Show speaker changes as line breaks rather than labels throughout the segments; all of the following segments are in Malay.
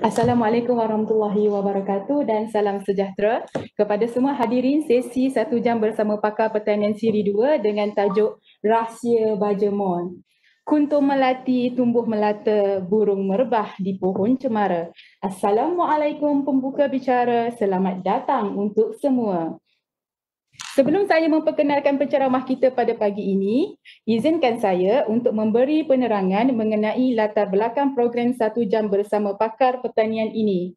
Assalamualaikum warahmatullahi wabarakatuh dan salam sejahtera kepada semua hadirin sesi 1 jam bersama Pakar Pertanian Siri 2 dengan tajuk Rahsia Baja Mall. Kuntum melati tumbuh melata, burung merebah di pohon cemara. Assalamualaikum pembuka bicara, selamat datang untuk semua. Sebelum saya memperkenalkan penceramah kita pada pagi ini, izinkan saya untuk memberi penerangan mengenai latar belakang program 1 jam bersama Pakar Pertanian ini.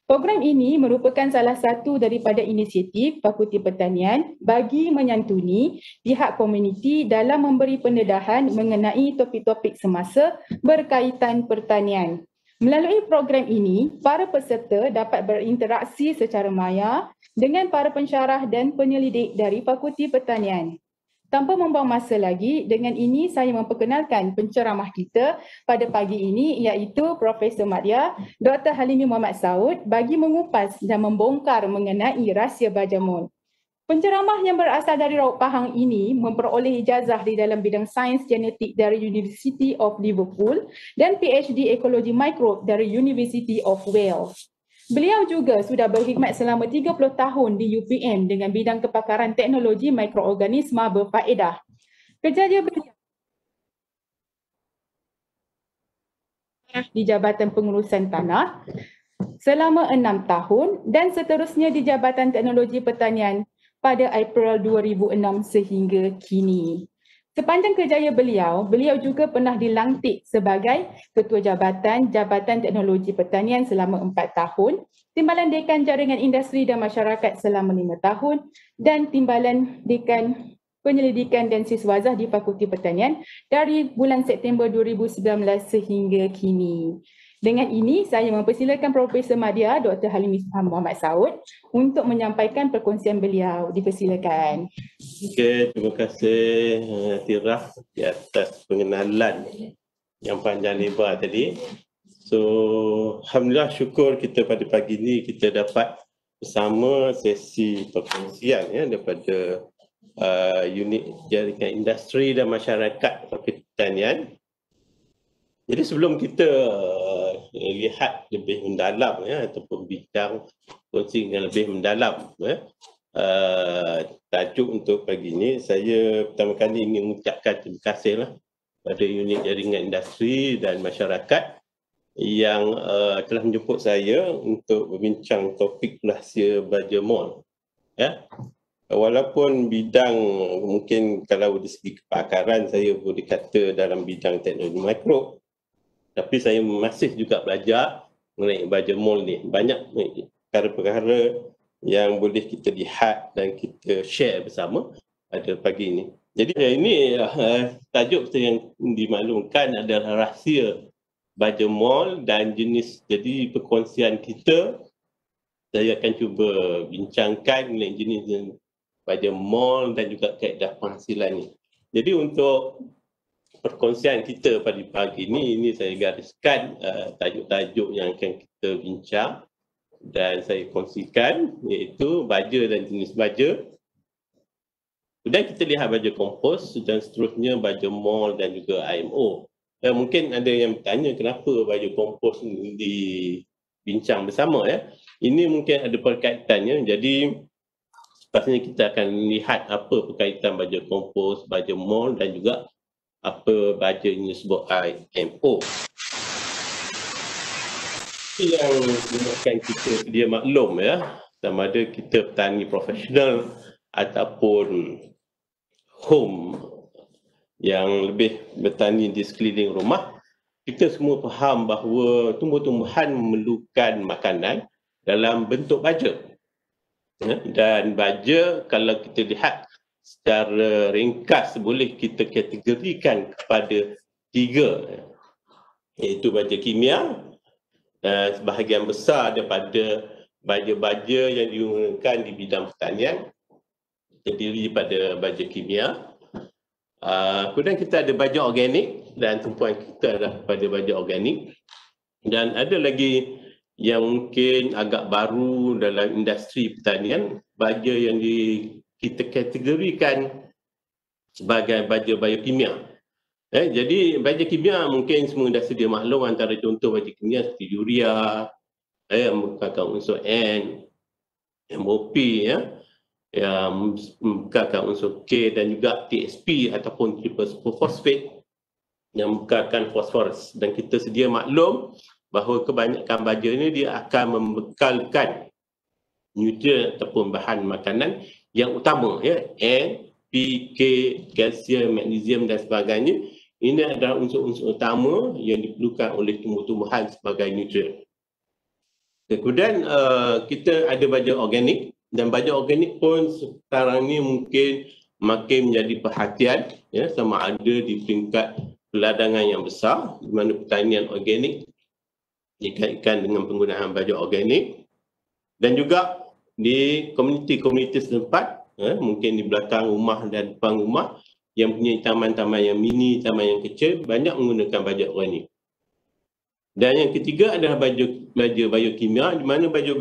Program ini merupakan salah satu daripada inisiatif Fakulti Pertanian bagi menyantuni pihak komuniti dalam memberi pendedahan mengenai topik-topik semasa berkaitan pertanian. Melalui program ini, para peserta dapat berinteraksi secara maya dengan para pensyarah dan penyelidik dari Fakulti Pertanian. Tanpa membuang masa lagi, dengan ini saya memperkenalkan penceramah kita pada pagi ini iaitu Profesor Madya Dr. Halimi Muhammad Saud bagi mengupas dan membongkar mengenai rahsia Baja Mall. Penceramah yang berasal dari Raut Pahang ini memperoleh ijazah di dalam bidang sains genetik dari University of Liverpool dan PhD Ekologi Mikrob dari University of Wales. Beliau juga sudah berkhidmat selama 30 tahun di UPM dengan bidang kepakaran teknologi mikroorganisma berfaedah. Kerjaya beliau di Jabatan Pengurusan Tanah selama 6 tahun dan seterusnya di Jabatan Teknologi Pertanian pada April 2006 sehingga kini. Sepanjang kerjaya beliau juga pernah dilantik sebagai Ketua Jabatan Teknologi Pertanian selama 4 tahun, Timbalan Dekan Jaringan Industri dan Masyarakat selama 5 tahun dan Timbalan Dekan Penyelidikan dan Siswazah di Fakulti Pertanian dari bulan September 2019 sehingga kini. Dengan ini, saya mempersilakan Profesor Madya Dr. Halimi Muhammad Saud untuk menyampaikan perkongsian beliau. Dipersilakan.
Okey, terima kasih Tirah di atas pengenalan yang panjang lebar tadi. So, alhamdulillah syukur kita pada pagi ini kita dapat bersama sesi perkongsian daripada unit jaringan industri dan masyarakat Fakulti Pertanian. Jadi sebelum kita lihat lebih mendalam ataupun bincang kongsi yang lebih mendalam tajuk untuk pagi ini, saya pertama kali ingin mengucapkan terima kasihlah pada unit jaringan industri dan masyarakat yang telah menjemput saya untuk berbincang topik rahsia Baja Mall. Walaupun bidang mungkin kalau dari segi kepakaran saya boleh kata dalam bidang teknologi mikro, tapi saya masih juga belajar mengenai Baja Mall ni. Banyak perkara-perkara yang boleh kita lihat dan kita share bersama pada pagi ini. Jadi ini tajuk yang dimaklumkan adalah rahsia Baja Mall dan jenis. Jadi perkongsian kita, saya akan cuba bincangkan mengenai jenis Baja Mall dan juga kaedah penghasilan ni. Jadi untuk perkongsian kita pada pagi ini saya gariskan tajuk-tajuk yang akan kita bincang dan saya kongsikan, iaitu baja dan jenis baja. Kemudian kita lihat baja kompos dan seterusnya baja mall dan juga IMO. Mungkin ada yang bertanya kenapa baja kompos ini dibincang bersama Ini mungkin ada perkaitannya. Jadi sepatutnya kita akan lihat apa perkaitan baja kompos, baja mall dan juga apa baja ini disebut IMO. Yang menyebabkan kita dia maklum sama ada kita petani profesional ataupun home yang lebih bertani di sekeliling rumah, kita semua faham bahawa tumbuh-tumbuhan memerlukan makanan dalam bentuk baja. Dan baja kalau kita lihat secara ringkas boleh kita kategorikan kepada 3, iaitu baja kimia. Sebahagian besar daripada baja-baja yang digunakan di bidang pertanian terdiri pada baja kimia. Kemudian kita ada baja organik dan tumpuan kita adalah pada baja organik. Dan ada lagi yang mungkin agak baru dalam industri pertanian, baja yang kita kategorikan sebagai baja biokimia. Jadi baja kimia mungkin semua dah sedia maklum, antara contoh baja kimia seperti urea, menggunakan unsur N, MOP, yang menggunakan unsur K dan juga TSP ataupun triple superphosphate yang menggunakan fosforus. Dan kita sedia maklum bahawa kebanyakan baja ini dia akan membekalkan nutrien ataupun bahan makanan yang utama, N, P, K, kalsium, magnesium dan sebagainya. Ini adalah unsur-unsur utama yang diperlukan oleh tumbuh-tumbuhan sebagai nutrien. Kemudian kita ada baja organik, dan baja organik pun sekarang ni mungkin makin menjadi perhatian, sama ada di peringkat peladangan yang besar di mana pertanian organik dikaitkan dengan penggunaan baja organik, dan juga di komuniti-komuniti setempat, mungkin di belakang rumah dan depan rumah yang punya taman-taman yang mini, taman yang kecil, banyak menggunakan baja organik. Dan yang ketiga adalah baja biokimia, di mana baja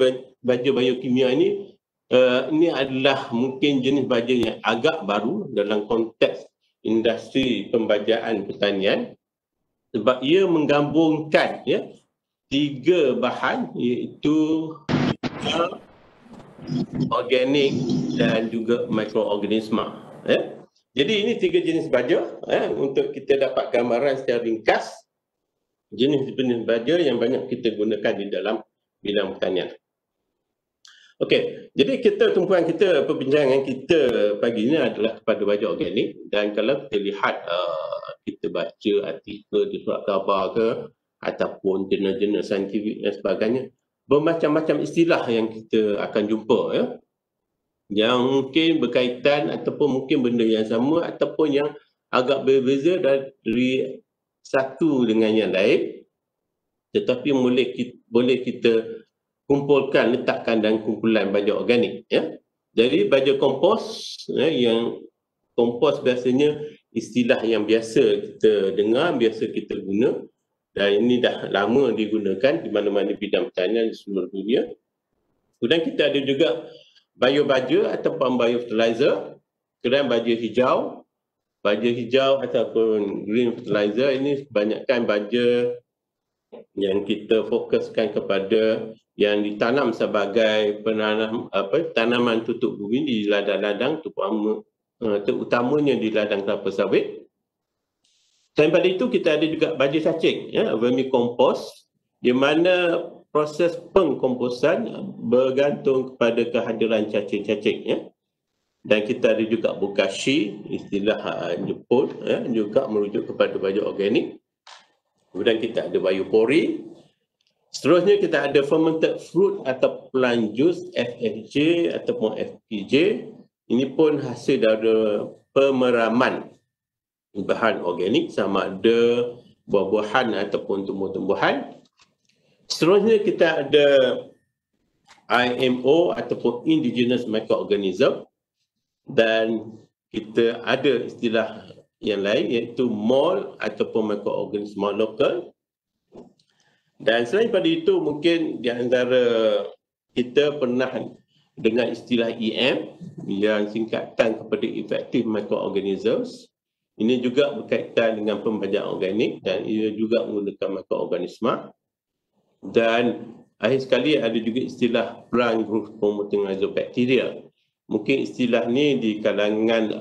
biokimia ini adalah mungkin jenis baja yang agak baru dalam konteks industri pembajaan pertanian, sebab ia menggabungkan 3 bahan, iaitu organik dan juga mikroorganisma. Jadi ini 3 jenis baja, untuk kita dapat gambaran secara ringkas jenis-jenis baja yang banyak kita gunakan di dalam bidang pertanian. Okey, jadi tumpuan kita, perbincangan kita pagi ini adalah kepada baja organik. Dan kalau kita lihat, kita baca artikel di surat khabar ke ataupun jurnal-jurnal saintifik dan sebagainya, bermacam-macam istilah yang kita akan jumpa, yang mungkin berkaitan ataupun mungkin benda yang sama ataupun yang agak berbeza dari satu dengan yang lain, tetapi boleh kita kumpulkan, letakkan dalam kumpulan baja organik. Jadi baja kompos, yang kompos biasanya istilah yang biasa kita dengar, biasa kita guna, dan ini dah lama digunakan di mana-mana bidang pertanian di seluruh dunia. Kemudian kita ada juga biobaja ataupun biofertilizer, kemudian baja hijau. Baja hijau ataupun green fertilizer ini kebanyakan baja yang kita fokuskan kepada yang ditanam sebagai tanaman tutup bumi di ladang-ladang, terutamanya di ladang kelapa sawit. Selain pada itu, kita ada juga baja cacing, vermicompost, di mana proses pengkomposan bergantung kepada kehadiran cacing-cacing. Dan kita ada juga bokashi, istilah Jepun, juga merujuk kepada baja organik. Kemudian kita ada biopori. Seterusnya kita ada fermented fruit atau plant juice, FFJ ataupun FPJ. Ini pun hasil dari pemeraman bahan organik, sama ada buah-buahan ataupun tumbuh-tumbuhan. Seterusnya kita ada IMO ataupun indigenous microorganism, dan kita ada istilah yang lain iaitu MOL ataupun mikroorganisma lokal. Dan selain pada itu, mungkin di antara kita pernah dengar istilah EM yang singkatan kepada effective microorganisms. Ini juga berkaitan dengan pembajaan organik dan ia juga menggunakan mikroorganisma. Dan akhir sekali ada juga istilah plant growth promoting rhizobacteria. Mungkin istilah ni di kalangan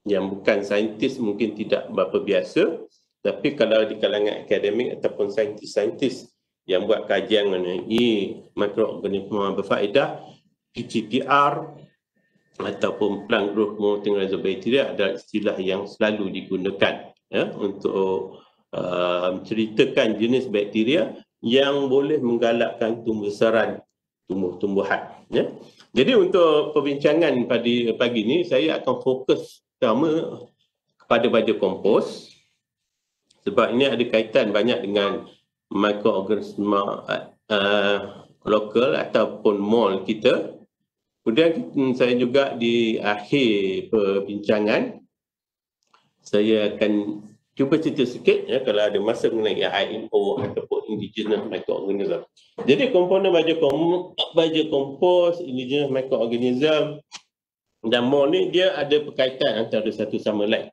yang bukan saintis mungkin tidak berapa biasa, tapi kalau di kalangan akademik ataupun saintis-saintis yang buat kajian mengenai mikroorganisma berfaedah, PGPR ataupun plant growth promoting rhizobacteria adalah istilah yang selalu digunakan untuk menceritakan jenis bakteria yang boleh menggalakkan pembesaran tumbuh-tumbuhan. Jadi untuk perbincangan pada pagi ini, saya akan fokus pertama kepada baja kompos, sebab ini ada kaitan banyak dengan mikroorganisma lokal ataupun MOL kita. Kemudian saya juga di akhir perbincangan, saya akan cuba cerita sikit kalau ada masa mengenai IMO ataupun indigenous microorganism. Jadi komponen baja kompos, indigenous microorganism dan MOL ni dia ada perkaitan antara satu sama lain.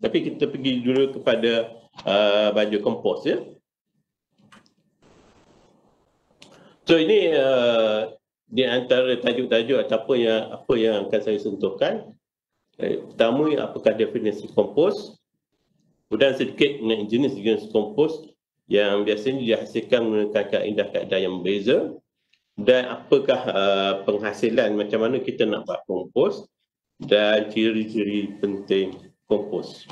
Tapi kita pergi dulu kepada baju kompos ya. So ini di antara tajuk-tajuk ataupun apa yang akan saya sentuhkan. Pertama, apakah definisi kompos, kemudian sedikit mengenai jenis-jenis kompos yang biasanya dihasilkan menggunakan kaedah-kaedah yang berbeza, dan apakah penghasilan, macam mana kita nak buat kompos, dan ciri-ciri penting kompos.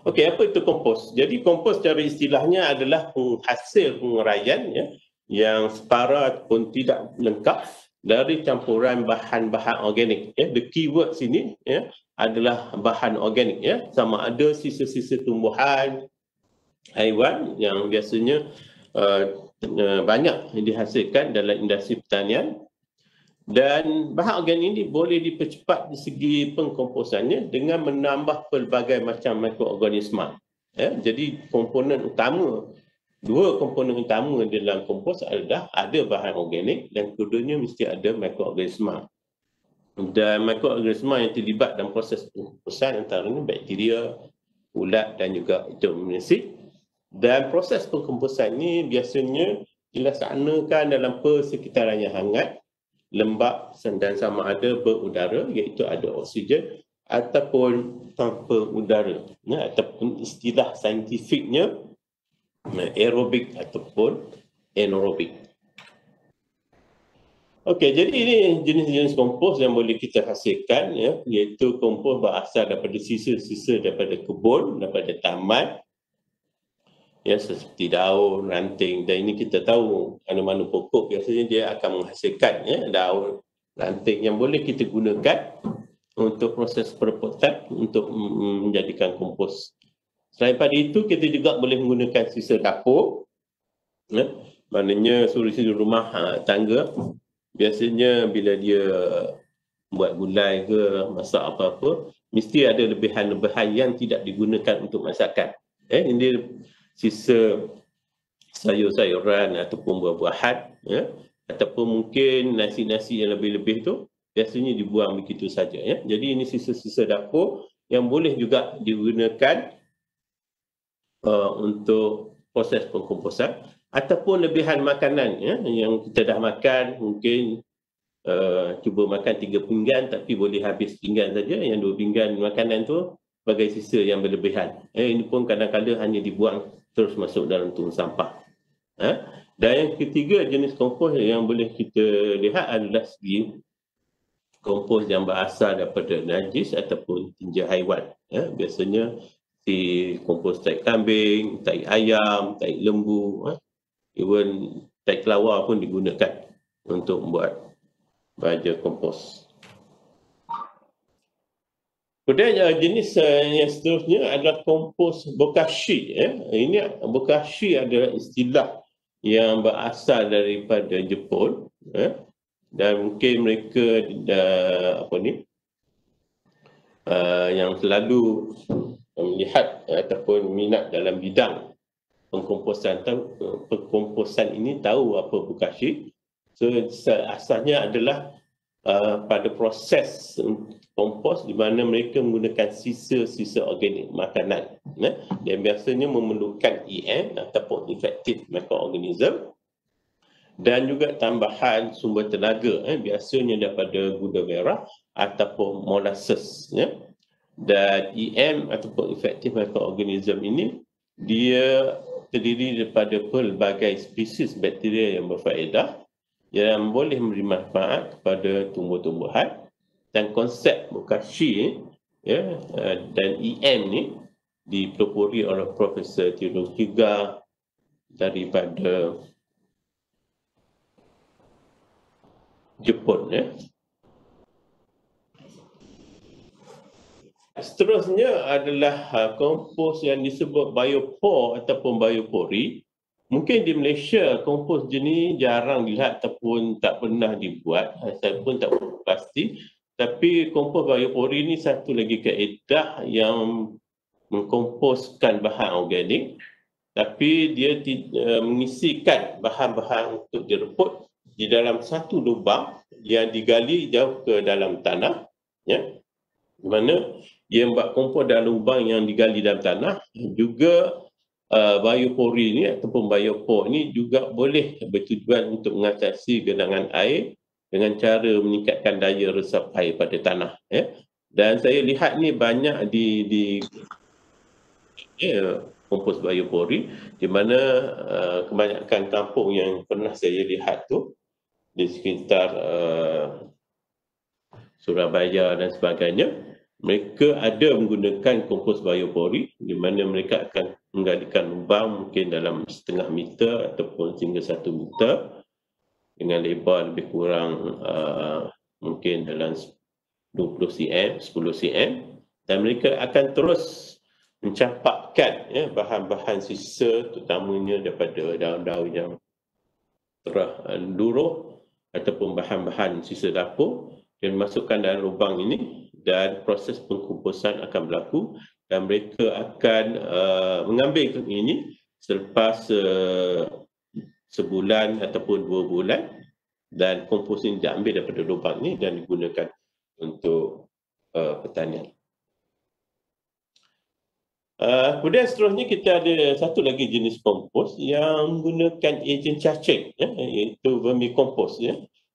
Okey, apa itu kompos? Jadi kompos secara istilahnya adalah hasil penguraian ya, yang setara ataupun tidak lengkap dari campuran bahan-bahan organik. Ya. The keyword sini ya, adalah bahan organik, ya. Sama ada sisa-sisa tumbuhan, haiwan yang biasanya banyak dihasilkan dalam industri pertanian. Dan bahan organik ini boleh dipercepat di segi pengkomposannya dengan menambah pelbagai macam mikroorganisma. Ya. Jadi dua komponen utama dalam kompos adalah ada bahan organik dan keduanya mesti ada mikroorganisma. Dan mikroorganisma yang terlibat dalam proses pengkomposan antaranya bakteria, ulat dan juga entomopsi. Dan proses pengkomposan ini biasanya dilaksanakan dalam persekitaran yang hangat, lembap dan sama ada berudara, iaitu ada oksigen ataupun tanpa udara. Ya, ataupun istilah saintifiknya aerobik ataupun anaerobik. Okey, jadi ini jenis-jenis kompos yang boleh kita hasilkan, ya, iaitu kompos berasal daripada sisa-sisa daripada kebun, daripada taman, ya, seperti daun, ranting. Dan ini kita tahu mana-mana pokok biasanya dia akan menghasilkan ya, daun, ranting yang boleh kita gunakan untuk proses perebutan untuk menjadikan kompos. Selain pada itu, kita juga boleh menggunakan sisa dapur, ya, maknanya suri-suri rumah tangga. Biasanya bila dia buat gulai ke masak apa-apa, mesti ada lebihan-lebihan yang tidak digunakan untuk masakan. Ini sisa sayur-sayuran ataupun buah-buahan, ya, ataupun mungkin nasi-nasi yang lebih-lebih tu biasanya dibuang begitu saja. Ya. Jadi ini sisa-sisa dapur yang boleh juga digunakan untuk proses pengkomposan, ataupun lebihan makanan ya, yang kita dah makan, mungkin cuba makan 3 pinggan tapi boleh habis pinggan saja, yang 2 pinggan makanan tu sebagai sisa yang berlebihan. Ini pun kadang-kadang hanya dibuang terus masuk dalam tong sampah. Dan yang ketiga jenis kompos yang boleh kita lihat adalah segi kompos yang berasal daripada najis ataupun tinja haiwan. Biasanya si kompos tai kambing, tai ayam, tai lembu, even tai kelawar pun digunakan untuk membuat baja kompos. Kemudian jenis yang seterusnya adalah kompos bokashi. Ini bokashi adalah istilah yang berasal daripada Jepun, dan mungkin mereka yang selalu melihat ataupun minat dalam bidang pengkomposan ini tahu apa bokashi. So asalnya adalah pada proses kompos di mana mereka menggunakan sisa-sisa organik makanan, dan biasanya memerlukan EM ataupun effective microorganism, dan juga tambahan sumber tenaga, biasanya daripada gula merah ataupun molasses. Dan EM ataupun effective microorganism ini dia terdiri daripada pelbagai spesies bakteria yang berfaedah yang boleh memberi manfaat kepada tumbuh-tumbuhan. Dan konsep bokashi dan EM ni dipelopori oleh Profesor Theodore Hyuga daripada Jepun. Seterusnya adalah kompos yang disebut biopore ataupun biopori. Mungkin di Malaysia kompos jenis jarang dilihat ataupun tak pernah dibuat. Saya pun tak pasti. Tapi kompos biopori ini satu lagi kaedah yang mengkomposkan bahan organik, tapi dia mengisikan bahan-bahan untuk direput di dalam satu lubang yang digali jauh ke dalam tanah, ya, di mana ia membuat kompos dalam lubang yang digali dalam tanah. Juga biopori ni ataupun biopor ni juga boleh bertujuan untuk mengatasi genangan air dengan cara meningkatkan daya resap air pada tanah. Dan saya lihat ni banyak di kompos biopori, di mana kebanyakan kampung yang pernah saya lihat tu di sekitar Surabaya dan sebagainya, mereka ada menggunakan kompos biopori di mana mereka akan menggalikan lubang mungkin dalam 0.5 meter ataupun hingga 1 meter dengan lebar lebih kurang mungkin dalam 20 cm, 10 cm, dan mereka akan terus mencampakkan bahan-bahan sisa terutamanya daripada daun-daun yang telah luruh ataupun bahan-bahan sisa dapur dan masukkan dalam lubang ini, dan proses pengkomposan akan berlaku dan mereka akan mengambil ini selepas sebulan ataupun 2 bulan, dan kompos ini diambil daripada lubang ini dan digunakan untuk pertanian. Kemudian seterusnya kita ada satu lagi jenis kompos yang menggunakan ejen cacing, iaitu vermicompost,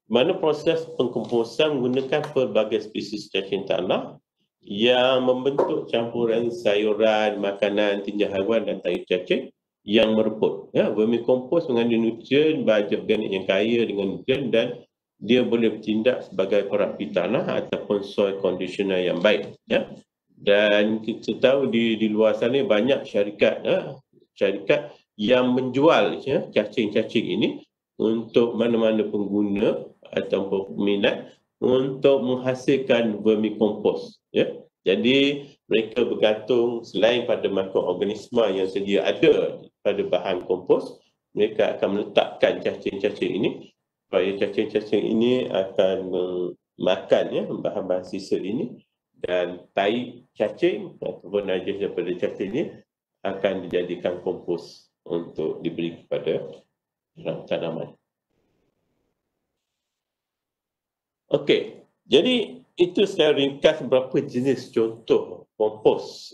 mana proses pengkomposan menggunakan pelbagai spesies cacing tanah yang membentuk campuran sayuran, makanan, tinja haiwan dan tahi cacing yang mereput. Vermicompost mengandung nutrien baja organik yang kaya dengan nutrien dan dia boleh bertindak sebagai perapi tanah ataupun soil conditioner yang baik. Dan kita tahu di luar sana banyak syarikat yang menjual cacing-cacing ini untuk mana-mana pengguna ataupun peminat untuk menghasilkan vermicompost. Jadi mereka bergantung selain pada mikroorganisma yang sedia ada pada bahan kompos, mereka akan meletakkan cacing-cacing ini supaya cacing-cacing ini akan makan bahan-bahan sisa ini, dan tahi cacing ataupun najis daripada cacing ini akan dijadikan kompos untuk diberi kepada tanaman. Okey, jadi itu secara ringkas beberapa jenis contoh kompos.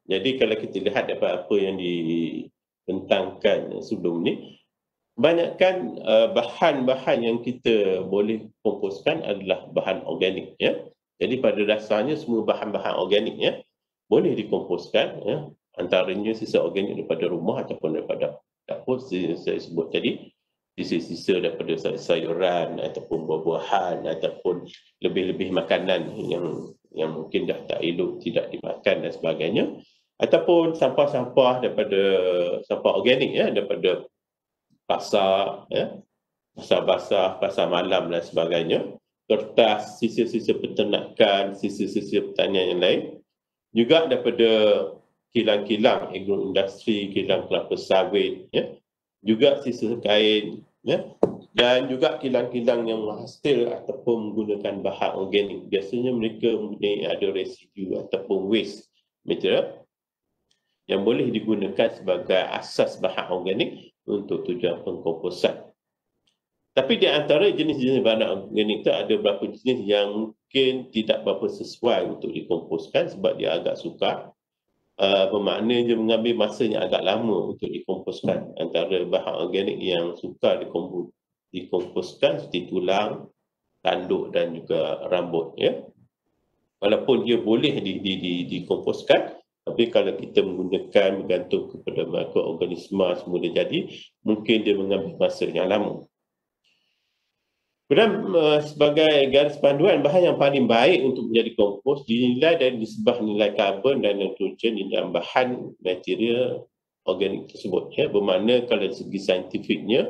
Jadi kalau kita lihat daripada apa yang dibentangkan sebelum ni, kebanyakan bahan-bahan yang kita boleh komposkan adalah bahan organik. Jadi pada dasarnya semua bahan-bahan organik boleh dikomposkan, antaranya sisa organik daripada rumah ataupun daripada dapur saya sebut tadi, sisa-sisa daripada sayuran ataupun buah-buahan ataupun lebih-lebih makanan yang mungkin dah tak elok tidak dimakan dan sebagainya, ataupun sampah-sampah daripada sampah organik daripada pasar, pasar basah, pasar malam dan sebagainya, kertas, sisa-sisa peternakan, sisa-sisa pertanian yang lain, juga daripada kilang-kilang agroindustri, kilang kelapa sawit, juga sisa kain, dan juga kilang-kilang yang menghasil ataupun menggunakan bahan organik. Biasanya mereka mempunyai ada residu ataupun waste material yang boleh digunakan sebagai asas bahan organik untuk tujuan pengkomposan. Tapi di antara jenis-jenis bahan organik itu ada beberapa jenis yang mungkin tidak berapa sesuai untuk dikomposkan sebab dia agak sukar. Bermakna dia mengambil masa yang agak lama untuk dikomposkan. Antara bahan organik yang sukar dikomposkan seperti tulang, tanduk dan juga rambut. Walaupun dia boleh dikomposkan, tapi kalau kita menggunakan bergantung kepada mikroorganisma semula jadi, mungkin dia mengambil masa yang lama. Kemudian sebagai garis panduan, bahan yang paling baik untuk menjadi kompos dinilai dari nisbah nilai karbon dan nitrogen di dalam bahan material organik tersebut. Bermakna kalau dari segi saintifiknya,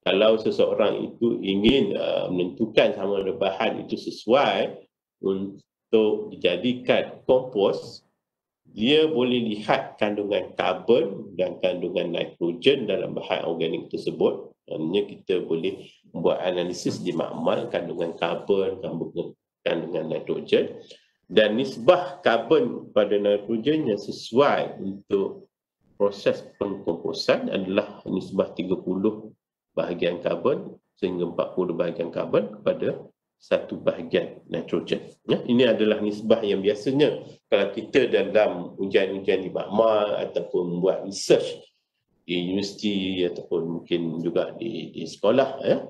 kalau seseorang itu ingin menentukan sama ada bahan itu sesuai untuk dijadikan kompos, dia boleh lihat kandungan karbon dan kandungan nitrogen dalam bahan organik tersebut. Maksudnya kita boleh membuat analisis di makmal kandungan karbon, kandungan nitrogen, dan nisbah karbon pada nitrogen yang sesuai untuk proses pengkomposan adalah nisbah 30 bahagian karbon sehingga 40 bahagian karbon kepada 1/1 nitrogen. Ya, ini adalah nisbah yang biasanya kalau kita dalam ujian-ujian di makmal ataupun buat research di universiti ataupun mungkin juga di sekolah, ya.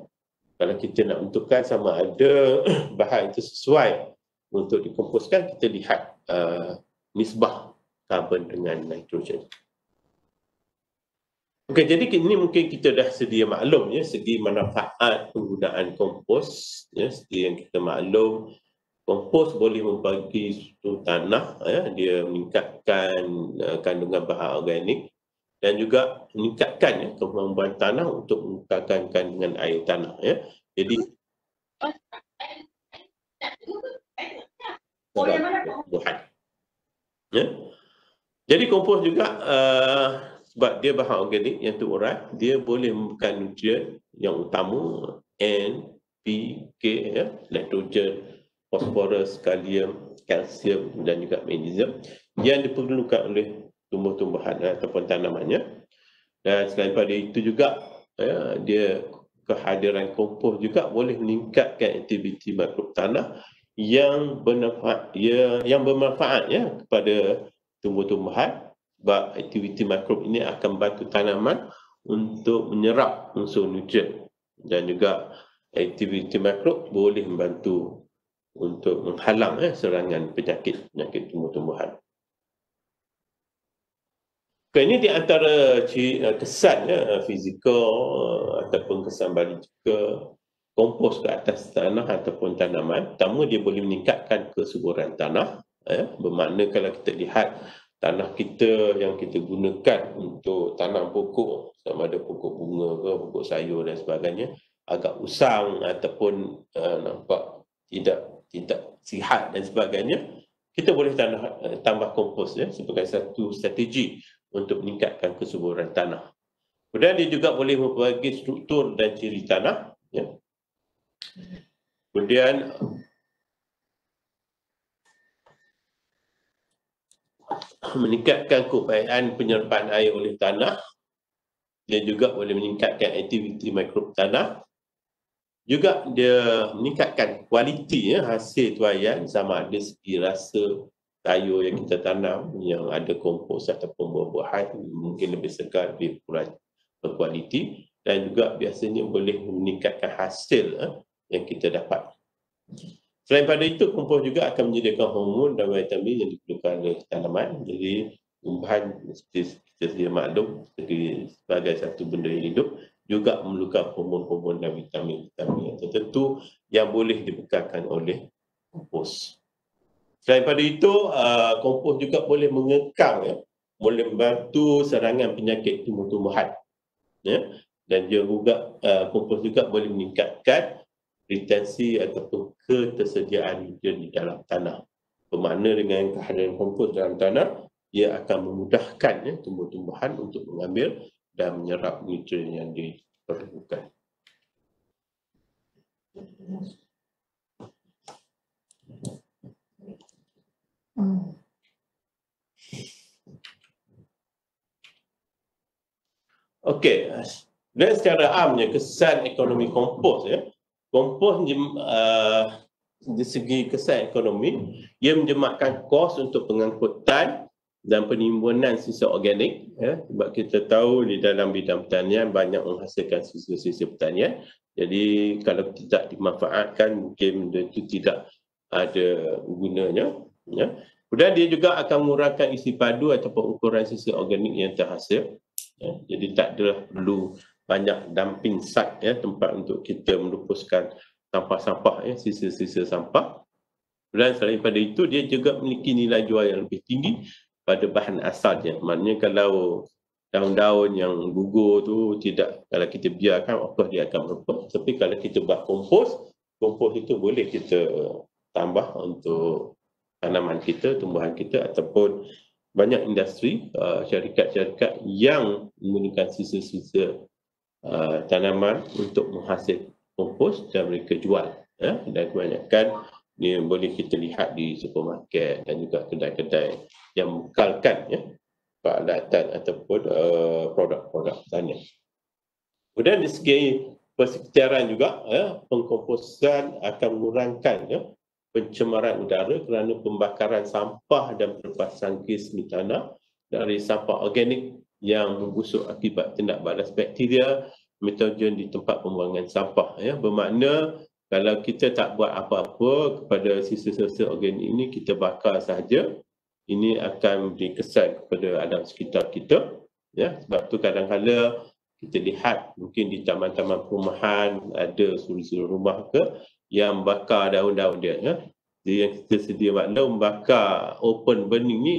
Kalau kita nak tentukan sama ada bahan itu sesuai untuk dikomposkan, kita lihat nisbah karbon dengan nitrogen. Okey, jadi ini mungkin kita dah sedia maklum, ya, segi manfaat penggunaan kompos, ya, seperti yang kita maklum, kompos boleh membagi struktur tanah, ya, dia meningkatkan kandungan bahan organik dan juga meningkatkan, ya, kemampuan tanah untuk mengekalkan kandungan air tanah, ya. Jadi ya. Jadi kompos juga sebab dia bahan organik yang terurai, dia boleh memberikan nutrien yang utama N, P, K, ya, nitrogen, fosforus, kalium, kalsium dan juga magnesium yang diperlukan oleh tumbuh-tumbuhan ataupun tanamannya. Dan selain pada itu juga, ya, dia kehadiran kompos juga boleh meningkatkan aktiviti mikrob tanah yang bermanfaat, ya, kepada tumbuh-tumbuhan. Sebab aktiviti mikrob ini akan membantu tanaman untuk menyerap unsur nutrien dan juga aktiviti mikrob boleh membantu untuk menghalang, ya, serangan penyakit tumbuh-tumbuhan. Ini di antara kesan, ya, fizikal ataupun kesan biologikal kompos ke atas tanah ataupun tanaman. Pertama, dia boleh meningkatkan kesuburan tanah, ya. Bermakna kalau kita lihat tanah kita yang kita gunakan untuk tanam pokok, sama ada pokok bunga ke pokok sayur dan sebagainya, agak usang ataupun nampak tidak sihat dan sebagainya, kita boleh tambah kompos, ya, sebagai satu strategi untuk meningkatkan kesuburan tanah. Kemudian dia juga boleh membagi struktur dan ciri tanah, ya. Kemudian meningkatkan keupayaan penyerpan air oleh tanah. Dia juga boleh meningkatkan aktiviti mikrob tanah. Juga dia meningkatkan kualiti, ya, hasil tuaian, sama ada segi rasa sayur yang kita tanam yang ada kompos ataupun buah-buahan mungkin lebih segar, lebih berkualiti, dan juga biasanya boleh meningkatkan hasil, yang kita dapat. Selain pada itu, kompos juga akan menyediakan hormon dan vitamin yang diperlukan oleh tanaman. Jadi, tumbuhan seperti kita sedia maklum sebagai satu benda yang hidup juga memerlukan hormon-hormon dan vitamin-vitamin yang tertentu yang boleh dibekalkan oleh kompos. Selain pada itu, kompos juga boleh mengekang, ya, boleh membantu serangan penyakit tumbuh-tumbuhan, ya. Dan dia juga kompos juga boleh meningkatkan retensi ataupun ketersediaan nutrien di dalam tanah. Bermakna dengan kehadiran kompos dalam tanah, ia akan memudahkan, ya, tumbuh-tumbuhan untuk mengambil dan menyerap nutrien yang diperlukan. Okey, dan secara amnya kesan ekonomi kompos, ya. Kompos dari segi kesan ekonomi, ia menjematkan kos untuk pengangkutan dan penimbunan sisa organik, ya. Sebab kita tahu di dalam bidang pertanian banyak menghasilkan sisa-sisa pertanian. Jadi kalau tidak dimanfaatkan, mungkin benda itu tidak ada gunanya, ya. Kemudian dia juga akan mengurangkan isi padu ataupun ukuran sisa organik yang terhasil, ya. Jadi tak ada perlu banyak dumping site, ya, tempat untuk kita melupuskan sampah-sampah, ya, sisa-sisa sampah. Dan selain pada itu, dia juga memiliki nilai jual yang lebih tinggi pada bahan asalnya. Maknanya kalau daun-daun yang gugur tu tidak, kalau kita biarkan, of course dia akan merumput. Tapi kalau kita buat kompos, kompos itu boleh kita tambah untuk tanaman kita, tumbuhan kita, ataupun banyak industri, syarikat-syarikat yang menggunakan sisa-sisa tanaman untuk menghasil kompos dan mereka jual, ya. Dan kebanyakan ni boleh kita lihat di supermarket dan juga kedai-kedai yang membekalkan, ya, peralatan ataupun produk-produk pertanian. Kemudian dari segi persekitaran juga, pengkomposan akan mengurangkan pencemaran udara kerana pembakaran sampah dan pelepasan gas metana dari sampah organik yang membusuk akibat tindak balas bakteria metogen di tempat pembuangan sampah. Bermakna kalau kita tak buat apa-apa kepada sisa-sisa organik ini, kita bakar sahaja, ini akan memberi kesan kepada alam sekitar kita. Sebab tu kadang-kadang kita lihat mungkin di taman-taman perumahan ada suri-suri rumah ke yang bakar daun-daun dia. Yang kita sedia makna membakar open burning ni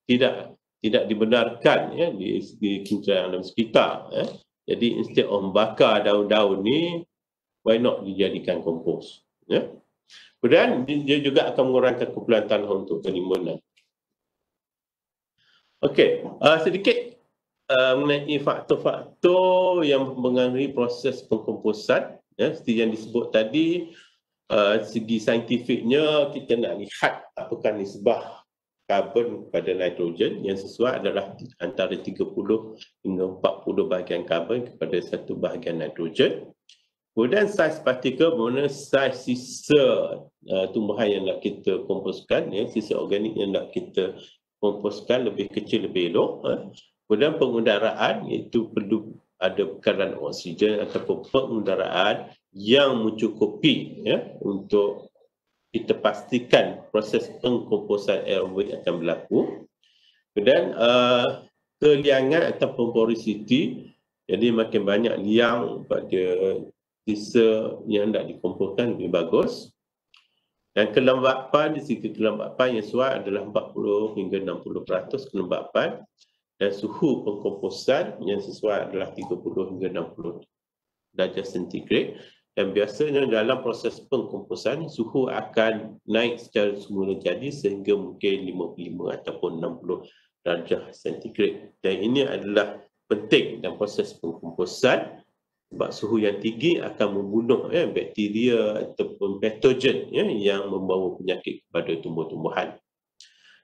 tidak dibenarkan di segi kementerian alam sekitar. Jadi instead of membakar daun-daun ni, why not dijadikan kompos. Kemudian dia juga akan mengurangkan kumpulan tanah untuk penimbunan. Okey, sedikit mengenai faktor-faktor yang mempengaruhi proses pengkomposan. Seperti yang disebut tadi, segi saintifiknya kita nak lihat apakah nisbah karbon kepada nitrogen. Yang sesuai adalah antara 30 hingga 40 bahagian karbon kepada 1 bahagian nitrogen. Kemudian saiz partikel bermakna saiz sisa tumbuhan yang nak kita komposkan, sisa organik yang nak kita komposkan lebih kecil lebih elok. Kemudian pengudaraan, iaitu perlu ada bekalan oksigen ataupun pengudaraan yang mencukupi untuk kita pastikan proses pengkomposan aerobik akan berlaku. Kemudian keliangan ataupun porosity, jadi makin banyak liang pada sisa yang nak dikomposkan lebih bagus. Dan kelembapan, di segi kelembapan yang sesuai adalah 40 hingga 60% kelembapan. Dan suhu pengkomposan yang sesuai adalah 30 hingga 60 darjah sentigrad. Dan biasanya dalam proses pengkomposan, suhu akan naik secara semula jadi sehingga mungkin 55 ataupun 60 darjah sentigrad. Dan ini adalah penting dalam proses pengkomposan sebab suhu yang tinggi akan membunuh bakteria ataupun patogen yang membawa penyakit kepada tumbuh-tumbuhan.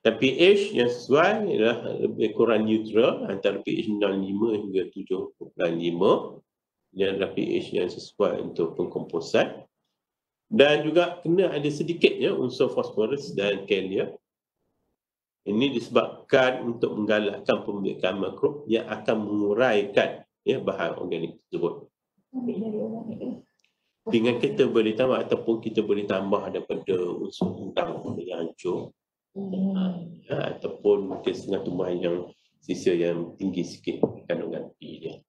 Dan pH yang sesuai ialah lebih kurang neutral antara pH 0.5 hingga 7.5. Ini adalah pH yang sesuai untuk pengkomposan. Dan juga kena ada sedikit unsur fosforus dan kalium. Ini disebabkan untuk menggalakkan pembiakan mikrob yang akan menguraikan bahan organik tersebut. Dengan kita boleh tambah ataupun kita boleh tambah daripada unsur udang yang hancur. Ataupun mungkin setengah tumbuhan yang sisa yang tinggi sikit kandungan P dia.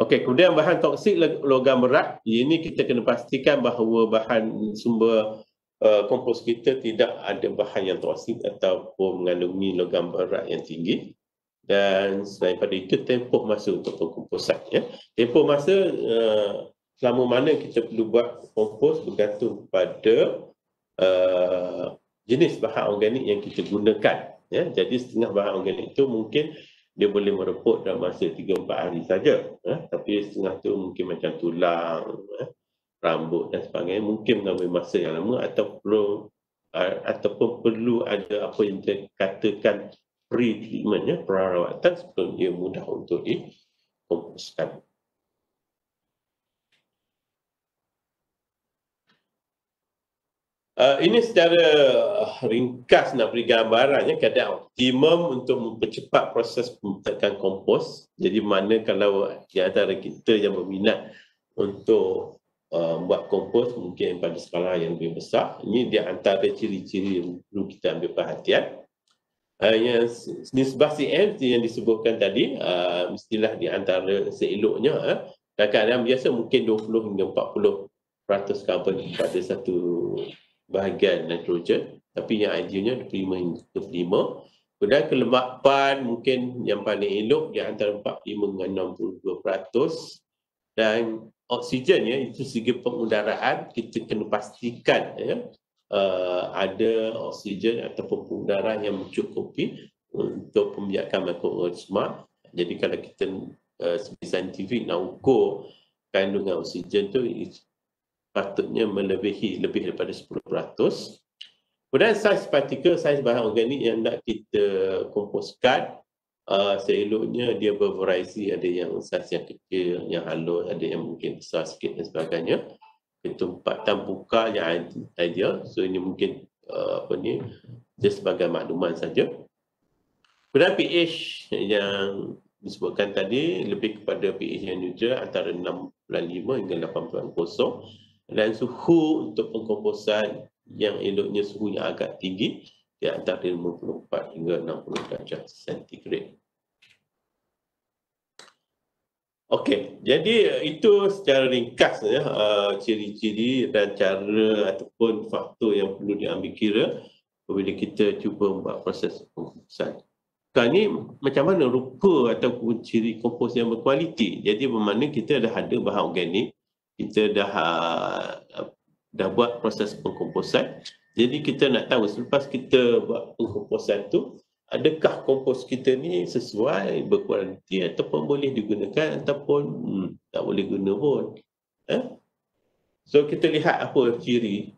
Okey, kemudian bahan toksik logam berat. Ini kita kena pastikan bahawa bahan sumber kompos kita tidak ada bahan yang toksik ataupun mengandungi logam berat yang tinggi. Dan selain pada itu, tempoh masa untuk pengkomposan. Tempoh masa selama mana kita perlu buat kompos bergantung kepada jenis bahan organik yang kita gunakan. Jadi setengah bahan organik itu mungkin dia boleh mereput dalam masa 3-4 hari saja. Tapi setengah tu mungkin macam tulang, rambut dan sebagainya mungkin mengambil masa yang lama ataupun perlu ada apa yang kita katakan pre-treatment, perawatan sebelum dia mudah untuk dikomposkan. Ini secara ringkas nak beri gambaran keadaan optimum untuk mempercepat proses pembentukan kompos. Jadi mana kalau di antara kita yang berminat untuk buat kompos mungkin pada skala yang lebih besar, ini di antara ciri-ciri yang perlu kita ambil perhatian. Yang nisbah CM yang disebutkan tadi mestilah di antara seeloknya. Kadang-kadang biasa mungkin 20 hingga 40% karbon pada satu bahagian nitrogen, tapi yang idealnya 25 hingga 25. Kemudian kelembapan mungkin yang paling elok di antara 45 dengan 62%. Dan oksigen itu segi pengudaraan kita kena pastikan ada oksigen ataupun pengudaraan yang mencukupi untuk pembiakan mikroorganisma. Jadi kalau kita segi saintifik nak ukur kandungan oksigen tu patutnya melebihi lebih daripada 10%. Kemudian saiz partikel, saiz bahan organik yang nak kita komposkan seeloknya dia bervariasi, ada yang saiz yang kecil, yang halus, ada yang mungkin besar sikit dan sebagainya. Ketempatan buka yang ideal. So ini mungkin just sebagai makluman saja. Kemudian pH yang disebutkan tadi lebih kepada pH yang neutral antara 6.5 hingga 8.0, dan suhu untuk pengkomposan yang eloknya suhu yang agak tinggi di antara 54 hingga 60 darjah sentigrad. Okey, jadi itu secara ringkas ya, ciri-ciri dan cara ataupun faktor yang perlu diambil kira apabila kita cuba membuat proses pengkomposan. Sekarang ni macam mana rupa ataupun ciri kompos yang berkualiti. Jadi bermakna kita dah ada bahan organik, kita dah buat proses pengkomposan. Jadi kita nak tahu selepas kita buat pengkomposan tu, adakah kompos kita ni sesuai, berkualiti ataupun boleh digunakan ataupun tak boleh guna pun. So kita lihat apa ciri.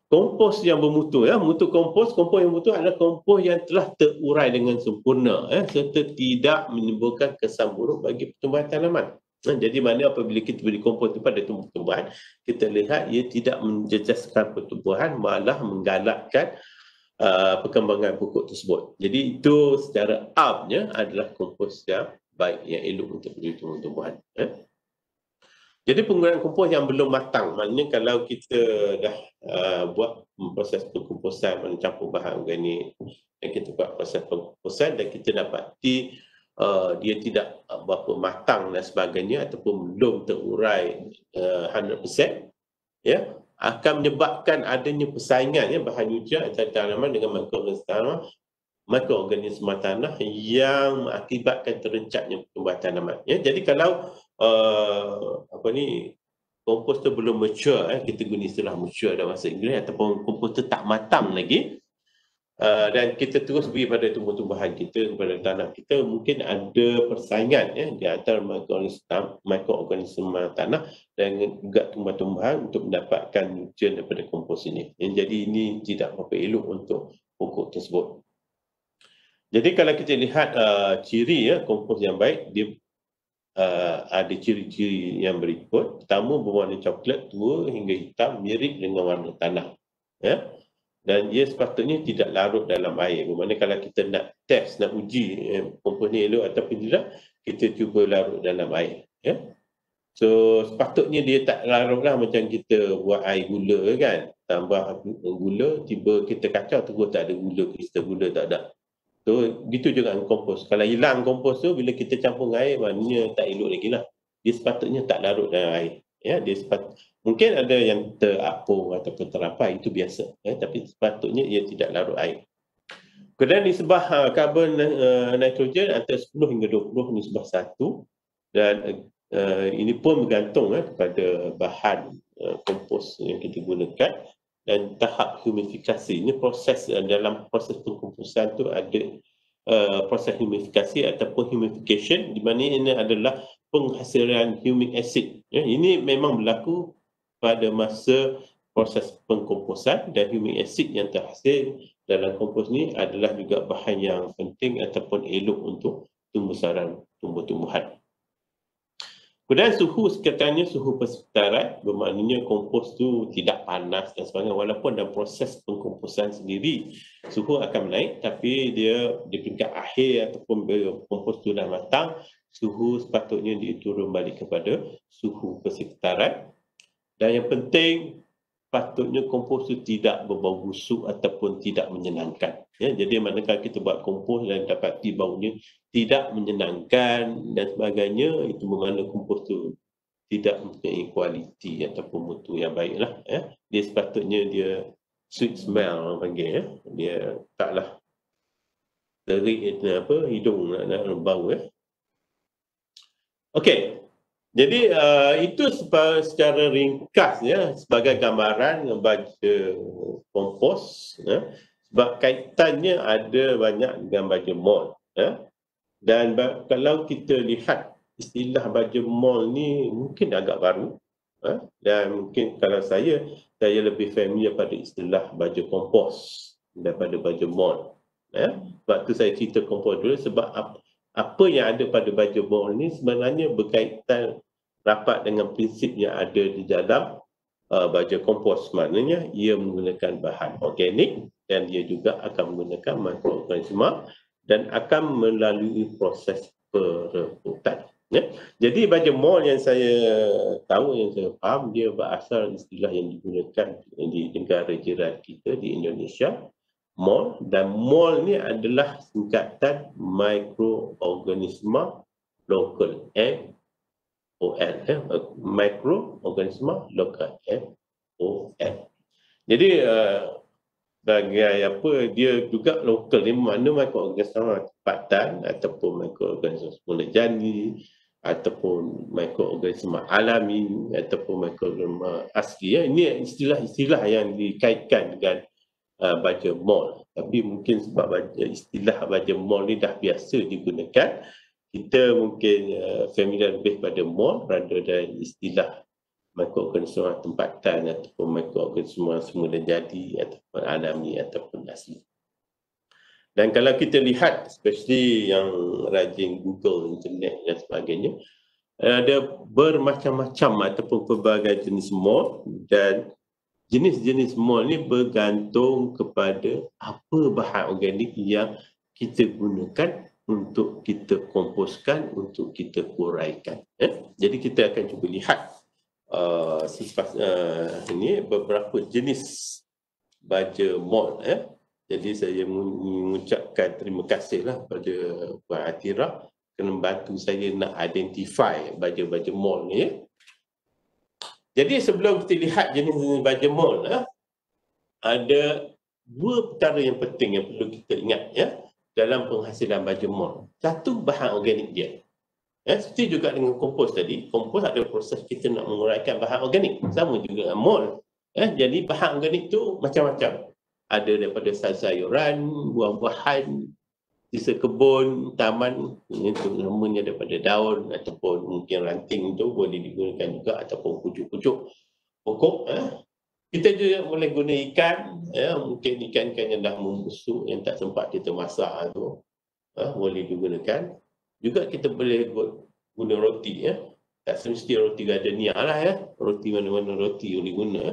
Kompos yang bermutu, mutu kompos yang bermutu adalah kompos yang telah terurai dengan sempurna serta tidak menimbulkan kesan buruk bagi pertumbuhan tanaman. Jadi mana apabila kita beri kompos kepada tumbuh-tumbuhan, kita lihat ia tidak menjejaskan pertumbuhan, malah menggalakkan perkembangan pokok tersebut. Jadi itu secara amnya adalah kompos yang baik, yang elok untuk beri tumbuh-tumbuhan. Jadi penggunaan kompos yang belum matang, maknanya kalau kita dah buat proses pengkomposan, mencampur bahan organik, dan kita buat proses pengkomposan dan kita dapati dia tidak berapa matang dan sebagainya ataupun belum terurai 100%, akan menyebabkan adanya persaingan bahan nutrien antara tanaman dengan mikroorganisma tanah yang mengakibatkan terencatnya pertumbuhan tanaman. Jadi kalau kompos tu belum mature, kita guna istilah mature dalam bahasa Inggeris, ataupun kompos tu tak matang lagi, dan kita terus beri pada tumbuh-tumbuhan kita, kepada tanah kita, mungkin ada persaingan di antara mikroorganisma tanah dan juga tumbuh-tumbuhan untuk mendapatkan nutrien daripada kompos ini. Jadi ini tidak berapa elok untuk pokok tersebut. Jadi kalau kita lihat ciri kompos yang baik, dia ada ciri-ciri yang berikut. Pertama, berwarna coklat tua hingga hitam, mirip dengan warna tanah. Dan ia sepatutnya tidak larut dalam air. Bermakna kalau kita nak test, nak uji kompos ni elok ataupun tidak, kita cuba larut dalam air. So sepatutnya dia tak larut lah, macam kita buat air gula kan. Tambah gula, tiba kita kacau, terus tak ada gula, kristal gula tak ada. So gitu juga dengan kompos. Kalau hilang kompos tu, bila kita campur dengan air, maknanya tak elok lagi lah. Dia sepatutnya tak larut dalam air. Mungkin ada yang terapung ataupun terapai, itu biasa. Tapi sepatutnya ia tidak larut air. Kemudian nisbah karbon nitrogen antara 10 hingga 20 nisbah 1. Dan ini pun bergantung kepada bahan kompos yang kita gunakan dan tahap humidifikasi. Ini proses dalam proses pengkomposan tu ada proses humidifikasi ataupun humidification, di mana ini adalah penghasilan humic acid. Ini memang berlaku pada masa proses pengkomposan, dan humic acid yang terhasil dalam kompos ni adalah juga bahan yang penting ataupun elok untuk tumbuh-sarang tumbuh-tumbuhan. Kemudian suhu sekitarnya, suhu persekitaran, bermaknanya kompos tu tidak panas dan sebagainya. Walaupun dalam proses pengkomposan sendiri suhu akan naik, tapi dia di peringkat akhir ataupun kompos tu dah matang, suhu sepatutnya diturun balik kepada suhu persekitaran. Dan yang penting, patutnya kompos itu tidak berbau busuk ataupun tidak menyenangkan. Jadi manakala kita buat kompos dan dapati baunya tidak menyenangkan dan sebagainya, itu bermakna kompos itu tidak mempunyai kualiti ataupun mutu yang baiklah. Dia sepatutnya dia sweet smell orang panggil. Dia taklah terik hidung nak bau. Okey. Jadi itu secara ringkas sebagai gambaran baja kompos. Sebab kaitannya ada banyak dengan baja mol. Dan kalau kita lihat istilah baja mol ni mungkin agak baru. Dan mungkin kalau saya lebih familiar pada istilah baja kompos daripada baja mol. Sebab tu saya cerita kompos dulu, sebab apa yang ada pada baja mall ni sebenarnya berkaitan rapat dengan prinsip yang ada di dalam baja kompos. Maknanya ia menggunakan bahan organik dan ia juga akan menggunakan mikroorganisma dan akan melalui proses perebutan. Ya. Jadi baja mall yang saya tahu, yang saya faham, dia berasal istilah yang digunakan di negara jiran kita di Indonesia, mall, dan mall ni adalah singkatan mikroorganisma lokal, MOL, mikroorganisma lokal, MOL. Jadi bagai apa, dia juga lokal ni mana mikroorganisma tempatan ataupun mikroorganisma semula jadi ataupun mikroorganisma alami ataupun mikroorganisma asli. Ya. Ini istilah-istilah yang dikaitkan dengan baja mall. Tapi mungkin sebab istilah baja mall ni dah biasa digunakan, kita mungkin familiar lebih pada mall rather than istilah mikroorganisma tempatan ataupun mikroorganisma semula jadi ataupun alami ataupun asli. Dan kalau kita lihat, especially yang rajin Google, internet dan sebagainya, ada bermacam-macam ataupun pelbagai jenis mall, dan jenis-jenis mall ni bergantung kepada apa bahan organik yang kita gunakan untuk kita komposkan, untuk kita uraikan. Jadi kita akan cuba lihat ini beberapa jenis baja mall. Jadi saya mengucapkan terima kasihlah pada Puan Atira kerana membantu saya nak identify baja-baja mall ni. Jadi sebelum kita lihat jenis-jenis baja mall, ada dua perkara yang penting yang perlu kita ingat dalam penghasilan baja mall. Satu, bahan organik dia. Seperti juga dengan kompos tadi, kompos ada proses kita nak menguraikan bahan organik. Sama juga dengan mall. Jadi bahan organik tu macam-macam. Ada daripada sayur-sayuran, buah-buahan, sisa kebun, taman, itu namanya daripada daun ataupun mungkin ranting tu boleh digunakan juga, ataupun pucuk-pucuk pokok. Kita juga boleh guna ikan, mungkin ikan-ikan yang dah membusuk, yang tak sempat kita masak tu, boleh digunakan. Juga kita boleh guna roti, tak semesti roti gardenia lah, roti mana-mana roti boleh guna.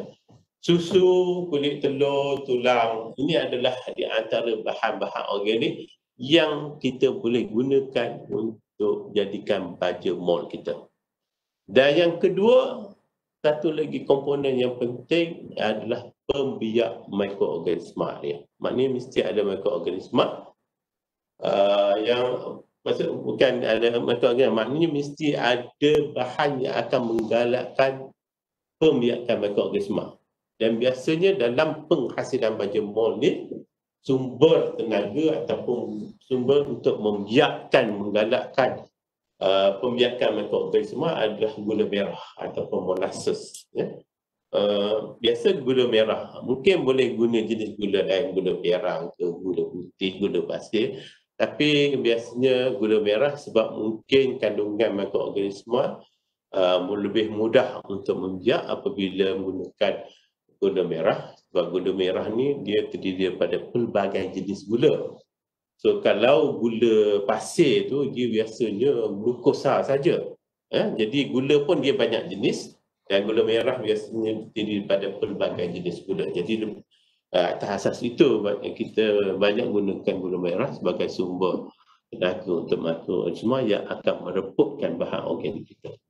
Susu, kulit telur, tulang, ini adalah di antara bahan-bahan organik yang kita boleh gunakan untuk jadikan baja mall kita. Dan yang kedua, satu lagi komponen yang penting adalah pembiak mikroorganisma dia. Maknanya mesti ada mikroorganisma yang maksud bukan ada mikroorganisma, maknanya mesti ada bahan yang akan menggalakkan pembiakan mikroorganisma. Dan biasanya dalam penghasilan baja mall ni, sumber tenaga ataupun sumber untuk membiakkan, menggalakkan pembiakan mikroorganisma adalah gula merah ataupun molasses. Biasa gula merah, mungkin boleh guna jenis gula lain, gula perang ke, gula putih, gula pasir. Tapi biasanya gula merah sebab mungkin kandungan mikroorganisma lebih mudah untuk membiak apabila menggunakan gula merah. Sebab gula merah ni dia terdiri daripada pelbagai jenis gula. So kalau gula pasir tu dia biasanya glukosa saja. Jadi gula pun dia banyak jenis, dan gula merah biasanya terdiri daripada pelbagai jenis gula. Jadi atas asas itu kita banyak gunakan gula merah sebagai sumber tenaga untuk mikroorganisma yang akan mereputkan bahan organik kita.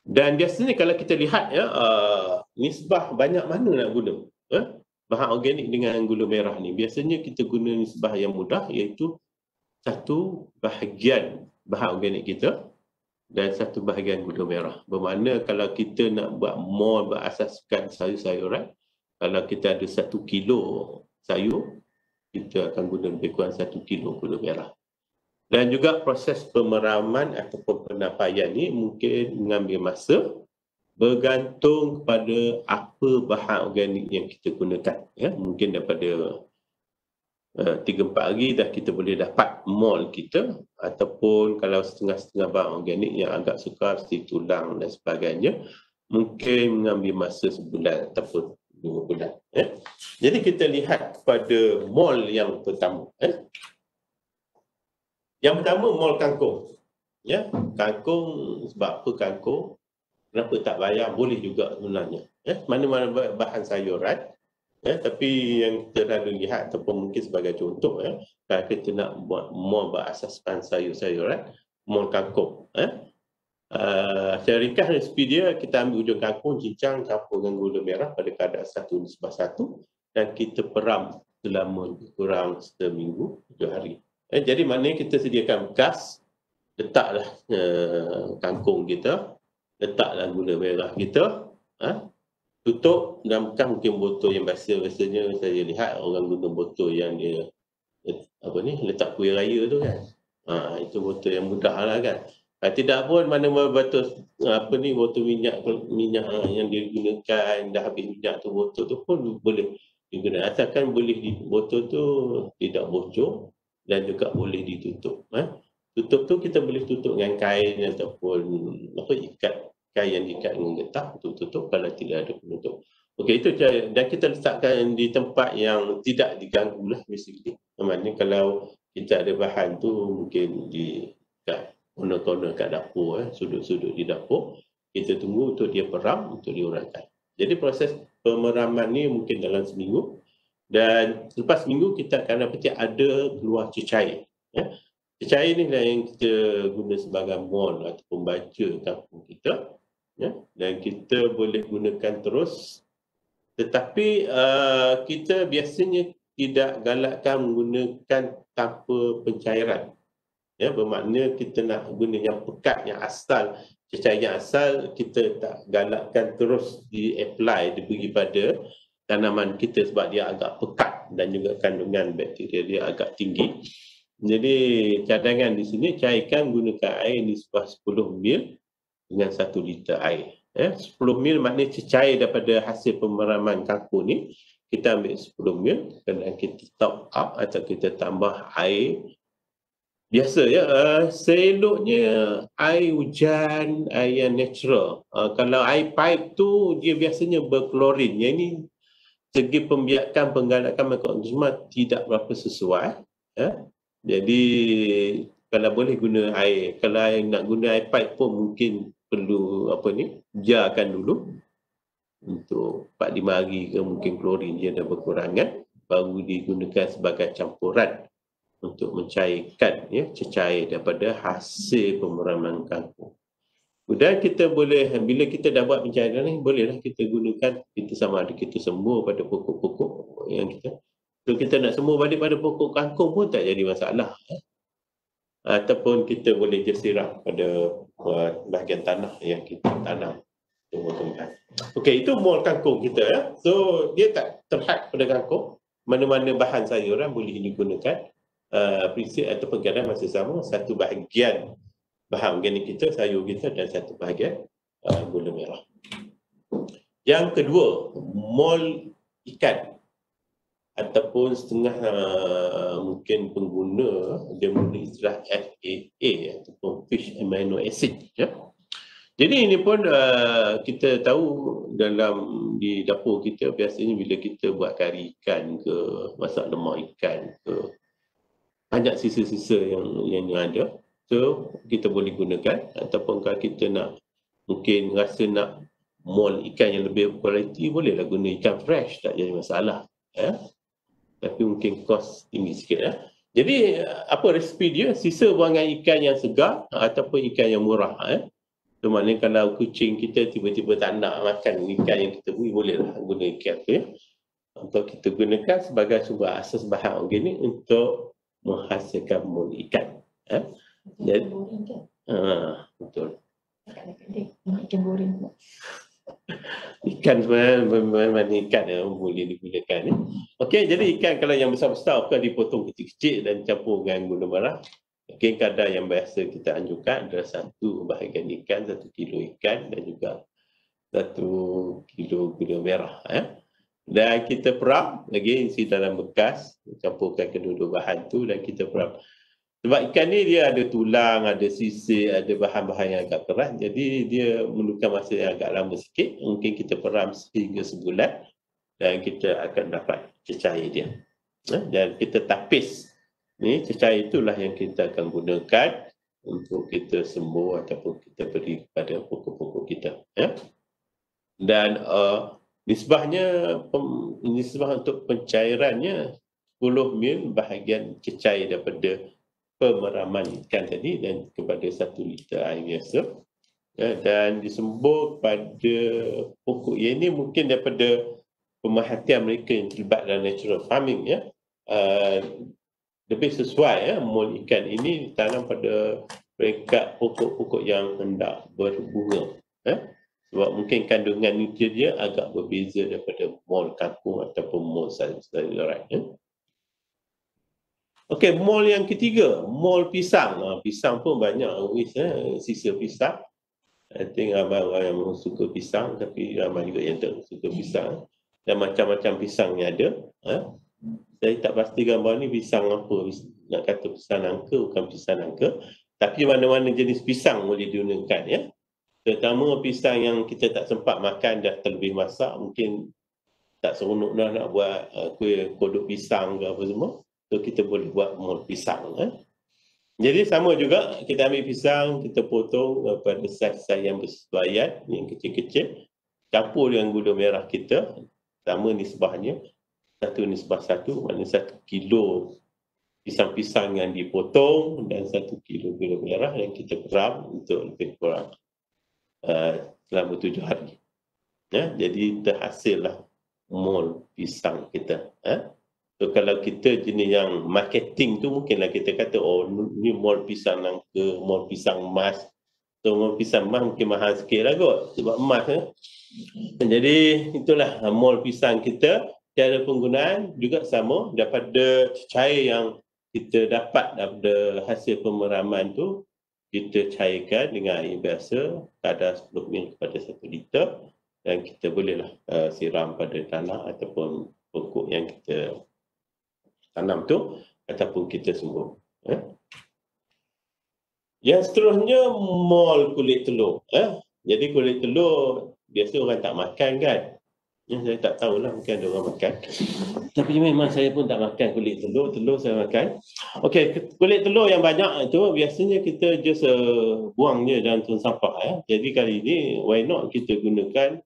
Dan biasanya kalau kita lihat nisbah banyak mana nak guna bahan organik dengan gula merah ni. Biasanya kita guna nisbah yang mudah, iaitu 1 bahagian bahan organik kita dan 1 bahagian gula merah. Bermakna kalau kita nak buat mall berasaskan sayur-sayuran, kalau kita ada 1 kilo sayur, kita akan guna lebih kurang 1 kilo gula merah. Dan juga proses pemeraman ataupun penapaian ni mungkin mengambil masa, bergantung kepada apa bahan organik yang kita gunakan. Mungkin daripada 3-4 hari dah kita boleh dapat mall kita, ataupun kalau setengah-setengah bahan organik yang agak sukar seperti tulang dan sebagainya, mungkin mengambil masa sebulan ataupun 2 bulan. Jadi kita lihat pada mall yang pertama. Yang pertama, mol kangkung. Ya, kangkung, sebab apa kangkung? Kenapa tak bayar? Boleh juga sebenarnya. Ya, mana-mana bahan sayuran. Ya, tapi yang kita lalu lihat ataupun mungkin sebagai contoh, ya, kalau kita nak buat mol berasaskan sayur-sayuran, mol kangkung. Ya. Secara ringkas resipi dia, kita ambil ujung kangkung, cincang, campur dengan gula merah pada kadar 1:1 dan kita peram selama kurang seminggu, 7 hari. Jadi maknanya kita sediakan bekas, letaklah kangkung kita, letaklah gula merah kita, tutup dalam bekas mungkin botol yang biasanya saya lihat orang guna botol yang dia letak kuih raya tu kan. Itu botol yang mudah lah kan. Tidak pun mana botol botol minyak yang digunakan dah habis minyak tu, botol tu pun boleh digunakan asalkan boleh botol tu tidak bocor dan juga boleh ditutup. Tutup tu kita boleh tutup dengan kain ataupun ikat, kain yang diikat dengan getah untuk tutup kalau tidak ada penutup. Okey, itu cara. Dan kita letakkan di tempat yang tidak diganggu lah basically. Maksudnya kalau kita ada bahan tu mungkin di kat corner-corner kat dapur, sudut-sudut di dapur, kita tunggu untuk dia peram, untuk diurangkan. Jadi proses pemeraman ni mungkin dalam seminggu dan lepas seminggu kita akan dapati ada keluar cecair. Cecair ni lah yang kita guna sebagai mol ataupun baja kampung kita. Dan kita boleh gunakan terus. Tetapi kita biasanya tidak galakkan menggunakan tanpa pencairan. Bermakna kita nak guna yang pekat, yang asal. Cecair yang asal kita tak galakkan terus di-apply, diberi pada tanaman kita sebab dia agak pekat dan juga kandungan bakteria dia agak tinggi. Jadi cadangan di sini cairkan gunakan air nisbah 10 ml dengan 1 liter air. 10 ml maknanya cecair daripada hasil pemeraman kangkung ni kita ambil 10 ml dan kita top up atau kita tambah air biasa seloknya air hujan, air yang natural. Kalau air pipe tu dia biasanya berklorin. Yang ini segi pembiakan penggalakan mikroorganisma tidak berapa sesuai. Jadi kalau boleh guna air, kalau nak guna air pipe pun mungkin perlu biarkan dulu untuk 4-5 hari ke mungkin klorin dia dah berkurangan, baru digunakan sebagai campuran untuk mencairkan cecair daripada hasil pemeraman kangkung. Kemudian kita boleh, bila kita dah buat pencairan ni, bolehlah kita gunakan, kita sama ada kita sembuh pada pokok-pokok yang kita. Kalau kita nak sembuh balik pada pokok kangkung pun tak jadi masalah. Ataupun kita boleh je siram pada bahagian tanah yang kita tanam. Okey, itu mol kangkung kita. So, dia tak terhad pada kangkung. Mana-mana bahan sayuran boleh digunakan. Prinsip ataupun keadaan masih sama. Satu bahagian bahan organik kita, sayur kita dan satu bahagian gula merah. Yang kedua, mol ikan. Ataupun setengah mungkin pengguna dia menggunakan istilah FAA ataupun Fish Amino Acid. Jadi ini pun kita tahu di dapur kita biasanya bila kita buat kari ikan ke, masak lemak ikan ke, banyak sisa-sisa yang ada. So kita boleh gunakan ataupun kalau kita nak mungkin rasa nak mol ikan yang lebih berkualiti, bolehlah guna ikan fresh, tak jadi masalah. Tapi mungkin kos tinggi sikit. Jadi apa resipi dia? Sisa buangan ikan yang segar ataupun ikan yang murah. So maknanya kalau kucing kita tiba-tiba tak nak makan ikan yang kita beri, bolehlah guna ikan tu untuk kita gunakan sebagai sumber asas bahan organik untuk menghasilkan mol ikan. Jadi, betul.
Ikan goreng.
Ikan sebenarnya ikan yang boleh digunakan. Okey, jadi ikan kalau yang besar-besar akan dipotong kecil-kecil dan campur dengan gula merah. Okey, kadar yang biasa kita anjurkan adalah 1 bahagian ikan, 1 kilo ikan dan juga 1 kilo gula merah. Dan kita peram lagi isi dalam bekas, campurkan kedua-dua bahan tu dan kita peram. Sebab ikan ni dia ada tulang, ada sisik, ada bahan-bahan yang agak keras. Jadi dia memerlukan masa yang agak lama sikit. Mungkin kita peram sehingga sebulan dan kita akan dapat cecair dia. Dan kita tapis Ni cecair itulah yang kita akan gunakan untuk kita sembuh ataupun kita beri kepada pokok-pokok kita. Ya? Dan nisbahnya, nisbah untuk pencairannya 10 mil bahagian cecair daripada pemeraman ikan tadi dan kepada 1 liter air biasa. Ya, dan disembur pada pokok. Yang ini mungkin daripada pemerhatian mereka yang terlibat dalam natural farming, ya. Lebih sesuai, ya, mol ikan ini ditanam pada peringkat pokok-pokok yang hendak berbunga, ya. Sebab mungkin kandungan nutrien dia agak berbeza daripada mol kangkung ataupun mol sayuran, ya. Okey, mol yang ketiga, mol pisang. Pisang pun banyak sisa pisang. I think ramai orang yang suka pisang, tapi ramai juga yang tak suka pisang. Dan macam-macam pisang yang ada. Saya tak pasti gambar ni pisang apa. Nak kata pisang nangka, bukan pisang nangka. Tapi mana-mana jenis pisang boleh digunakan, ya. Terutama pisang yang kita tak sempat makan dah terlebih masak, mungkin tak seronok dah nak buat kuih kodok pisang ke apa semua. So kita boleh buat mol pisang. Jadi sama juga, kita ambil pisang, kita potong pada saiz-saiz yang bersesuaian, yang kecil-kecil, campur dengan gula merah kita, sama nisbahnya, 1:1, maknanya 1 kilo pisang-pisang yang dipotong dan 1 kilo gula merah yang kita peram untuk lebih kurang selama 7 hari. Ya, jadi terhasillah mol pisang kita. So, kalau kita jenis yang marketing tu mungkinlah kita kata, oh ni mol pisang nangka, mol pisang emas. So mol pisang emas mungkin mahal sikit lah kot sebab emas. Jadi itulah mol pisang kita. Cara penggunaan juga sama, daripada cecair yang kita dapat daripada hasil pemeraman tu, kita cairkan dengan air biasa kadar 10 ml kepada 1 liter dan kita bolehlah siram pada tanah ataupun pokok yang kita tanam tu ataupun kita sembuh. Yang seterusnya, mol kulit telur. Jadi kulit telur biasa orang tak makan, kan? Saya tak tahulah, mungkin ada orang makan. Tapi memang saya pun tak makan kulit telur. Telur saya makan. Okey, kulit telur yang banyak itu biasanya kita just buang je dalam tong sampah. Jadi kali ini why not kita gunakan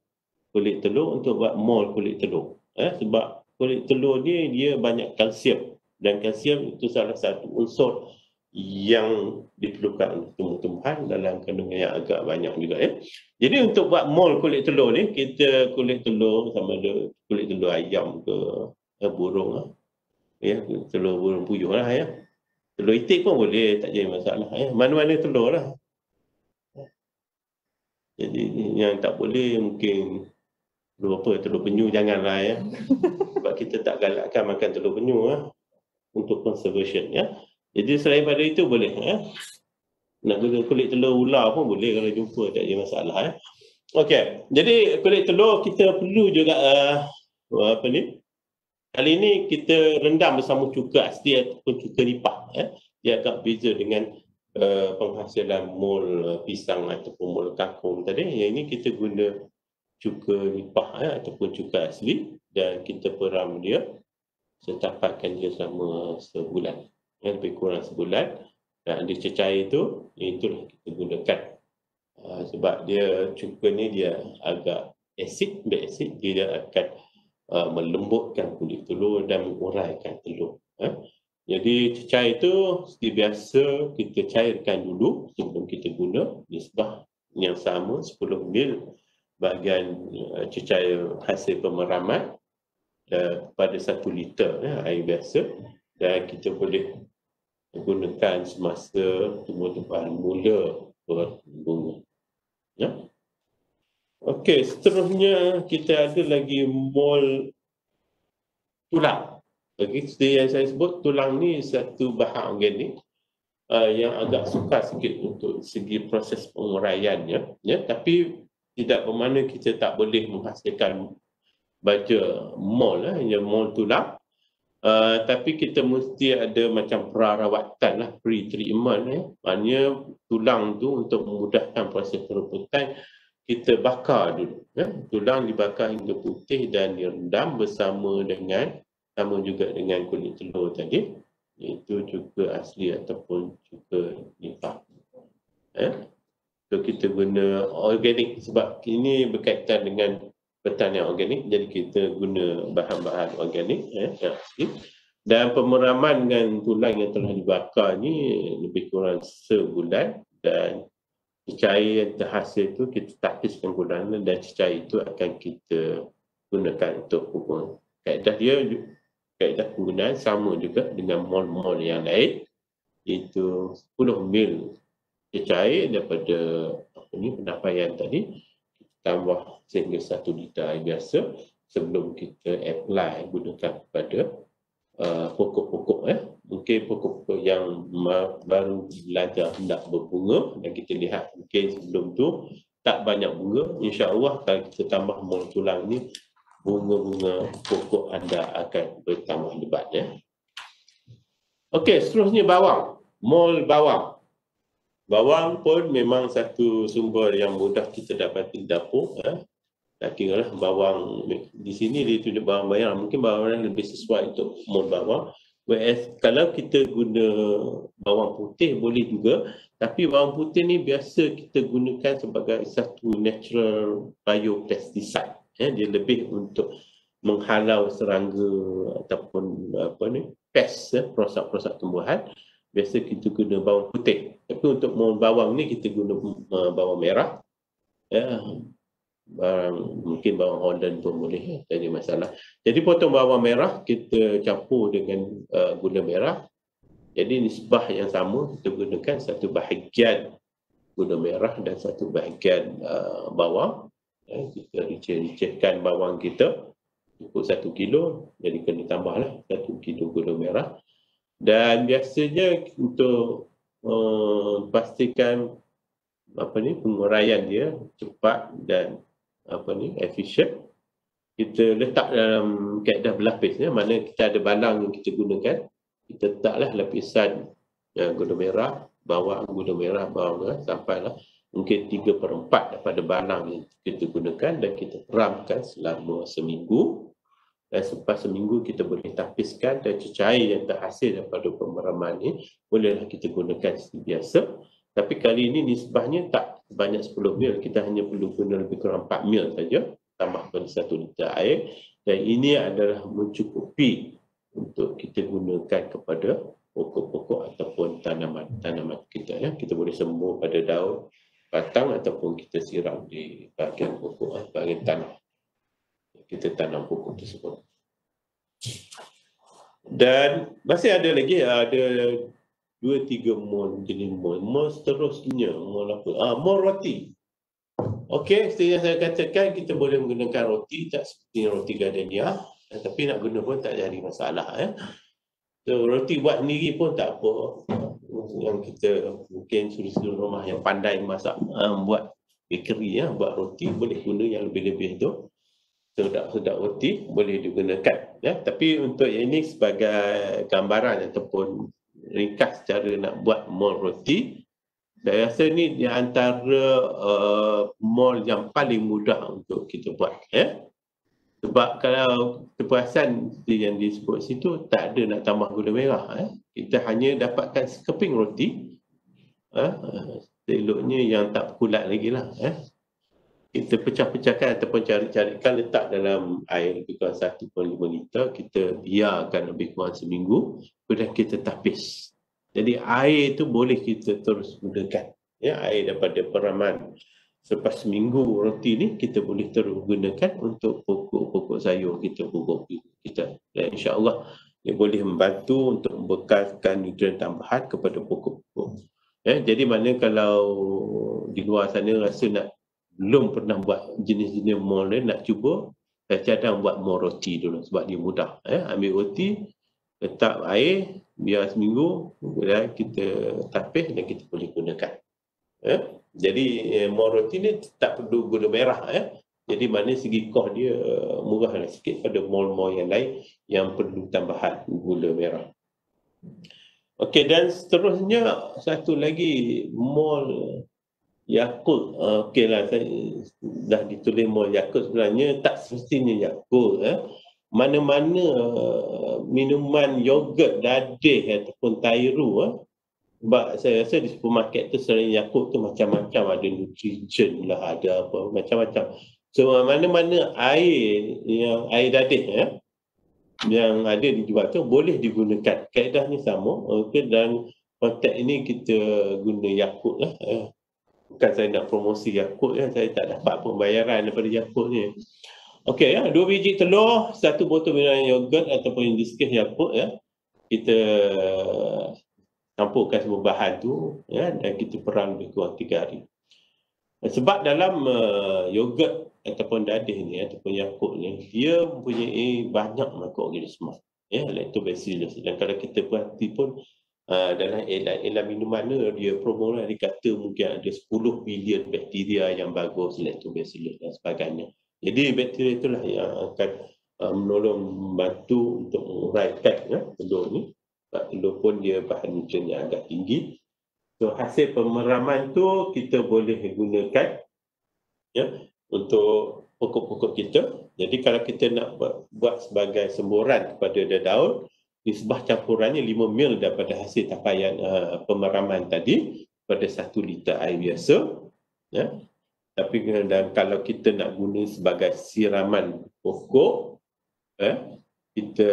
kulit telur untuk buat mol kulit telur. Sebab kulit telur ni dia banyak kalsium, dan kalsium itu salah satu unsur yang diperlukan oleh tumbuh-tumbuhan dalam kandungan yang agak banyak juga, ya. Jadi untuk buat mol kulit telur ni, kita kulit telur sama ada kulit telur ayam ke burung, ya, telur burung puyuh lah, ya. Telur itik pun boleh, tak jadi masalah, ya. Mana-mana telur lah. Jadi yang tak boleh mungkin telur apa, telur penyu janganlah, ya. Sebab kita tak galakkan makan telur penyu untuk conservation, ya. Jadi selain pada itu boleh, ya. Nak guna kulit telur ular pun boleh kalau jumpa, tak ada masalah, ya. Okey, jadi kulit telur kita perlu juga apa ni? Kali ini kita rendam bersama cuka asli ataupun cuka nipah, ya. Dia agak beza dengan penghasilan mol pisang ataupun mol kangkung tadi. Yang ini kita guna cuka nipah, ya, ataupun cuka asli, dan kita peram dia, setapatkan dia selama sebulan, ya, lebih kurang sebulan. Dan dicecair itu, itulah kita gunakan. Sebab dia cuka ni dia agak asid, dia akan melembutkan kulit telur dan menguraikan telur. Jadi cecair itu seperti biasa kita cairkan dulu sebelum kita guna, nisbah yang sama 10 ml bahagian cecair hasil pemeraman pada 1 liter, ya, air biasa, dan kita boleh gunakan semasa tumbuh-tumbuhan mula berbunga, ya. Okey, seterusnya kita ada lagi mol tulang. Seperti yang saya sebut, tulang ni satu bahan organik yang agak sukar sikit untuk segi proses penguraiannya, ya. Tapi tidak bermakna kita tak boleh menghasilkan baja mol, yang mol tulang. Tapi kita mesti ada macam perawatan lah, pre-treatment, maknanya tulang tu untuk memudahkan proses perebutan kita bakar dulu, ya. Tulang dibakar hingga putih dan direndam bersama dengan, sama juga dengan kulit telur tadi, iaitu juga asli ataupun juga limpah. So kita guna organik sebab ini berkaitan dengan pertanian organik, jadi kita guna bahan-bahan organik yang asli. Dan pemeraman dengan tulang yang telah dibakar ni lebih kurang sebulan, dan cecair yang terhasil itu kita tapiskan tulang dan cecair itu akan kita gunakan untuk pupuk. Kaedah penggunaan sama juga dengan mol-mol yang lain, iaitu 10 mil cecair daripada penyampaian tadi, tambah sehingga 1 liter air biasa sebelum kita apply gunakan pada pokok-pokok. Mungkin pokok-pokok yang baru belajar hendak berbunga dan kita lihat mungkin sebelum tu tak banyak bunga, insya-Allah kalau kita tambah mol tulang ni, bunga-bunga pokok anda akan bertambah lebat. Okey, seterusnya bawang. Mol bawang. Bawang pun memang satu sumber yang mudah kita dapati di dapur. Tak kira lah bawang di sini dia tunjuk bawang merah, mungkin bawang merah lebih sesuai untuk mol bawang. Whereas kalau kita guna bawang putih boleh juga, tapi bawang putih ni biasa kita gunakan sebagai satu natural biopesticide. Dia lebih untuk menghalau serangga ataupun pest, perosak-perosak tumbuhan. Biasa kita guna bawang putih. Tapi untuk bawang ni kita guna bawang merah. Mungkin bawang Holland pun boleh, tak ada masalah. Jadi potong bawang merah kita campur dengan gula merah. Jadi nisbah yang sama, kita gunakan satu bahagian gula merah dan satu bahagian bawang. Kita ricih-ricihkan bawang kita cukup 1 kilo, jadi kena tambahlah 1 kilo gula merah. Dan biasanya untuk pastikan penguraian dia cepat dan efisien, kita letak dalam kaedah berlapis, mana kita ada balang yang kita gunakan, kita letaklah lapisan gula merah, bawang sampailah mungkin 3/4 daripada balang yang kita gunakan, dan kita peramkan selama seminggu. Dan selepas seminggu kita boleh tapiskan, dan cecair yang terhasil daripada pemeraman ini bolehlah kita gunakan seperti biasa. Tapi kali ini nisbahnya tak sebanyak 10 mil, kita hanya perlu guna lebih kurang 4 mil saja, tambah pada 1 liter air, dan ini adalah mencukupi untuk kita gunakan kepada pokok-pokok ataupun tanaman kita. Kita boleh sembuh pada daun, batang, ataupun kita siram di bahagian pokok, bahagian tanah kita tanam pokok tersebut. Dan masih ada lagi, ada 2-3 mol jenis mol. Mol seterusnya, mol apa? Mol roti. Okey, seperti yang saya katakan, kita boleh menggunakan roti, tak seperti roti gardenia, tapi nak guna pun tak jadi masalah. So, roti buat sendiri pun tak apa. Yang kita mungkin suri-suri rumah yang pandai masak, buat bakery, buat roti, boleh guna yang lebih-lebih tu. Sedap-sedap roti boleh digunakan. Tapi untuk ini sebagai gambaran ataupun ringkas cara nak buat mol roti, saya rasa ni di antara mol yang paling mudah untuk kita buat. Sebab kalau terperasan yang disebut situ, tak ada nak tambah gula merah. Kita hanya dapatkan sekeping roti, eloknya yang tak kulat lagi lah. Kita pecah-pecahkan ataupun cari-carikan, letak dalam air lebih kurang 1.5 liter, kita biarkan lebih kurang seminggu, kemudian kita tapis. Jadi air itu boleh kita terus gunakan. Air daripada peraman selepas seminggu roti ni kita boleh terus gunakan untuk pokok-pokok sayur kita, pokok kita. Dan insya-Allah ia boleh membantu untuk membekalkan nutrien tambahan kepada pokok-pokok. Jadi mana kalau di luar sana rasa belum pernah buat jenis-jenis mol ni, nak cuba, saya cadang buat mol roti dulu sebab dia mudah. Ambil roti, letak air, biar seminggu, kemudian kita tapis dan kita boleh gunakan. Jadi mol roti ni tak perlu gula merah. Jadi mana segi kos dia murahlah sikit pada mol-mol yang lain yang perlu tambahan gula merah. Okey, dan seterusnya satu lagi mol Yakult. Okeylah, saya dah ditulis mol Yakult, sebenarnya tak semestinya Yakult. mana-mana minuman yogurt, dadih ataupun tairu, sebab saya rasa di supermarket tu selain Yakult tu macam-macam, ada Nutrigen lah, ada apa, macam-macam. So mana-mana air yang air dadih yang ada dijual tu boleh digunakan. Kaedahnya sama. Okey, dan konteks ini kita guna Yakult lah. Bukan saya nak promosi Yakult, saya tak dapat pembayaran daripada Yakult ni. Okey, 2 biji telur, 1 botol minuman yogurt ataupun in this case Yakult, kita campurkan semua bahan tu, dan kita perang lebih kurang 3 hari. Sebab dalam yogurt ataupun dadih ni ataupun Yakult ni, dia mempunyai banyak mikroorganisma, lactobacillus. Dan kalau kita perhati pun dalam elan minuman ni, dia promo dia kata mungkin ada 10 bilion bakteria yang bagus, lactobacillus dan sebagainya. Jadi bakteria itulah yang akan menolong, membantu untuk menguraikan telur ni. Sebab telur pun dia bahan nutrien yang agak tinggi. So hasil pemeraman tu kita boleh gunakan untuk pokok-pokok kita. Jadi kalau kita nak buat sebagai semburan kepada daun, nisbah campurannya 5 ml daripada hasil tapaian pemeraman tadi pada 1 liter air biasa. Tapi dan kalau kita nak guna sebagai siraman pokok, kita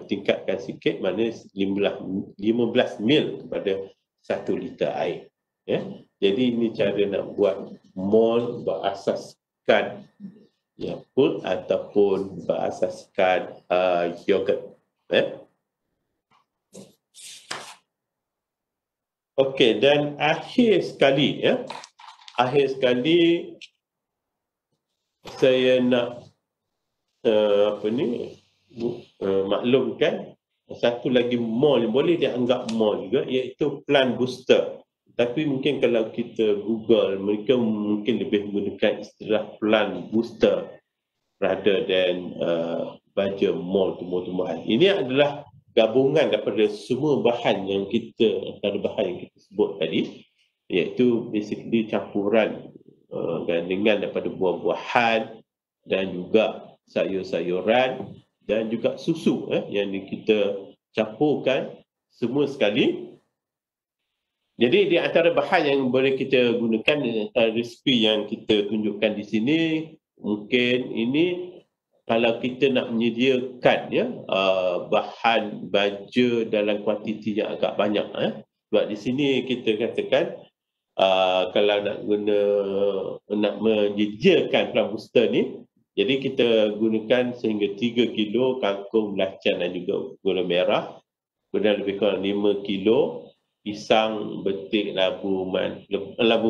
tingkatkan sikit, mana 15 ml kepada 1 liter air. Jadi ini cara nak buat mol berasaskan Yakult ataupun berasaskan yogurt. Okey, dan akhir sekali saya nak maklumkan satu lagi mol, boleh dianggap mol juga, iaitu plant booster. Tapi mungkin kalau kita Google, mereka mungkin lebih menggunakan istilah plant booster rather than baja mol tumbuh-tumbuhan. Ini adalah gabungan daripada semua bahan yang kita, antara bahan yang kita sebut tadi, iaitu basically campuran gandingan daripada buah-buahan dan juga sayur-sayuran dan juga susu yang kita campurkan semua sekali. Jadi di antara bahan yang boleh kita gunakan, resipi yang kita tunjukkan di sini, mungkin ini kalau kita nak menyediakan bahan baja dalam kuantiti yang agak banyak. Sebab di sini kita katakan kalau nak menyediakan plant booster ni, jadi kita gunakan sehingga 3 kilo kangkung, belacan dan juga gula merah. Kemudian lebih kurang 5 kilo pisang, betik, labu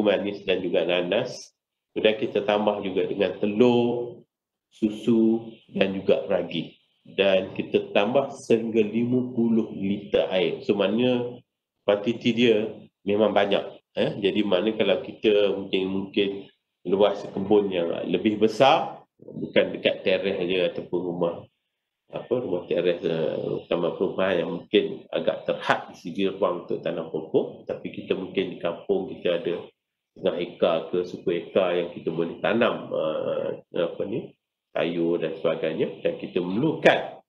manis dan juga nanas. Kemudian kita tambah juga dengan telur, susu dan juga ragi. Dan kita tambah sehingga 50 liter air. So maknanya kuantiti dia memang banyak. Jadi mana kalau kita mungkin luas kebun yang lebih besar, bukan dekat teres aja ataupun rumah teres, utama perumahan yang mungkin agak terhad di segi ruang untuk tanam pokok, tapi kita mungkin di kampung kita ada 1/2 hektar ke 10 hektar yang kita boleh tanam sayur dan sebagainya, dan kita memerlukan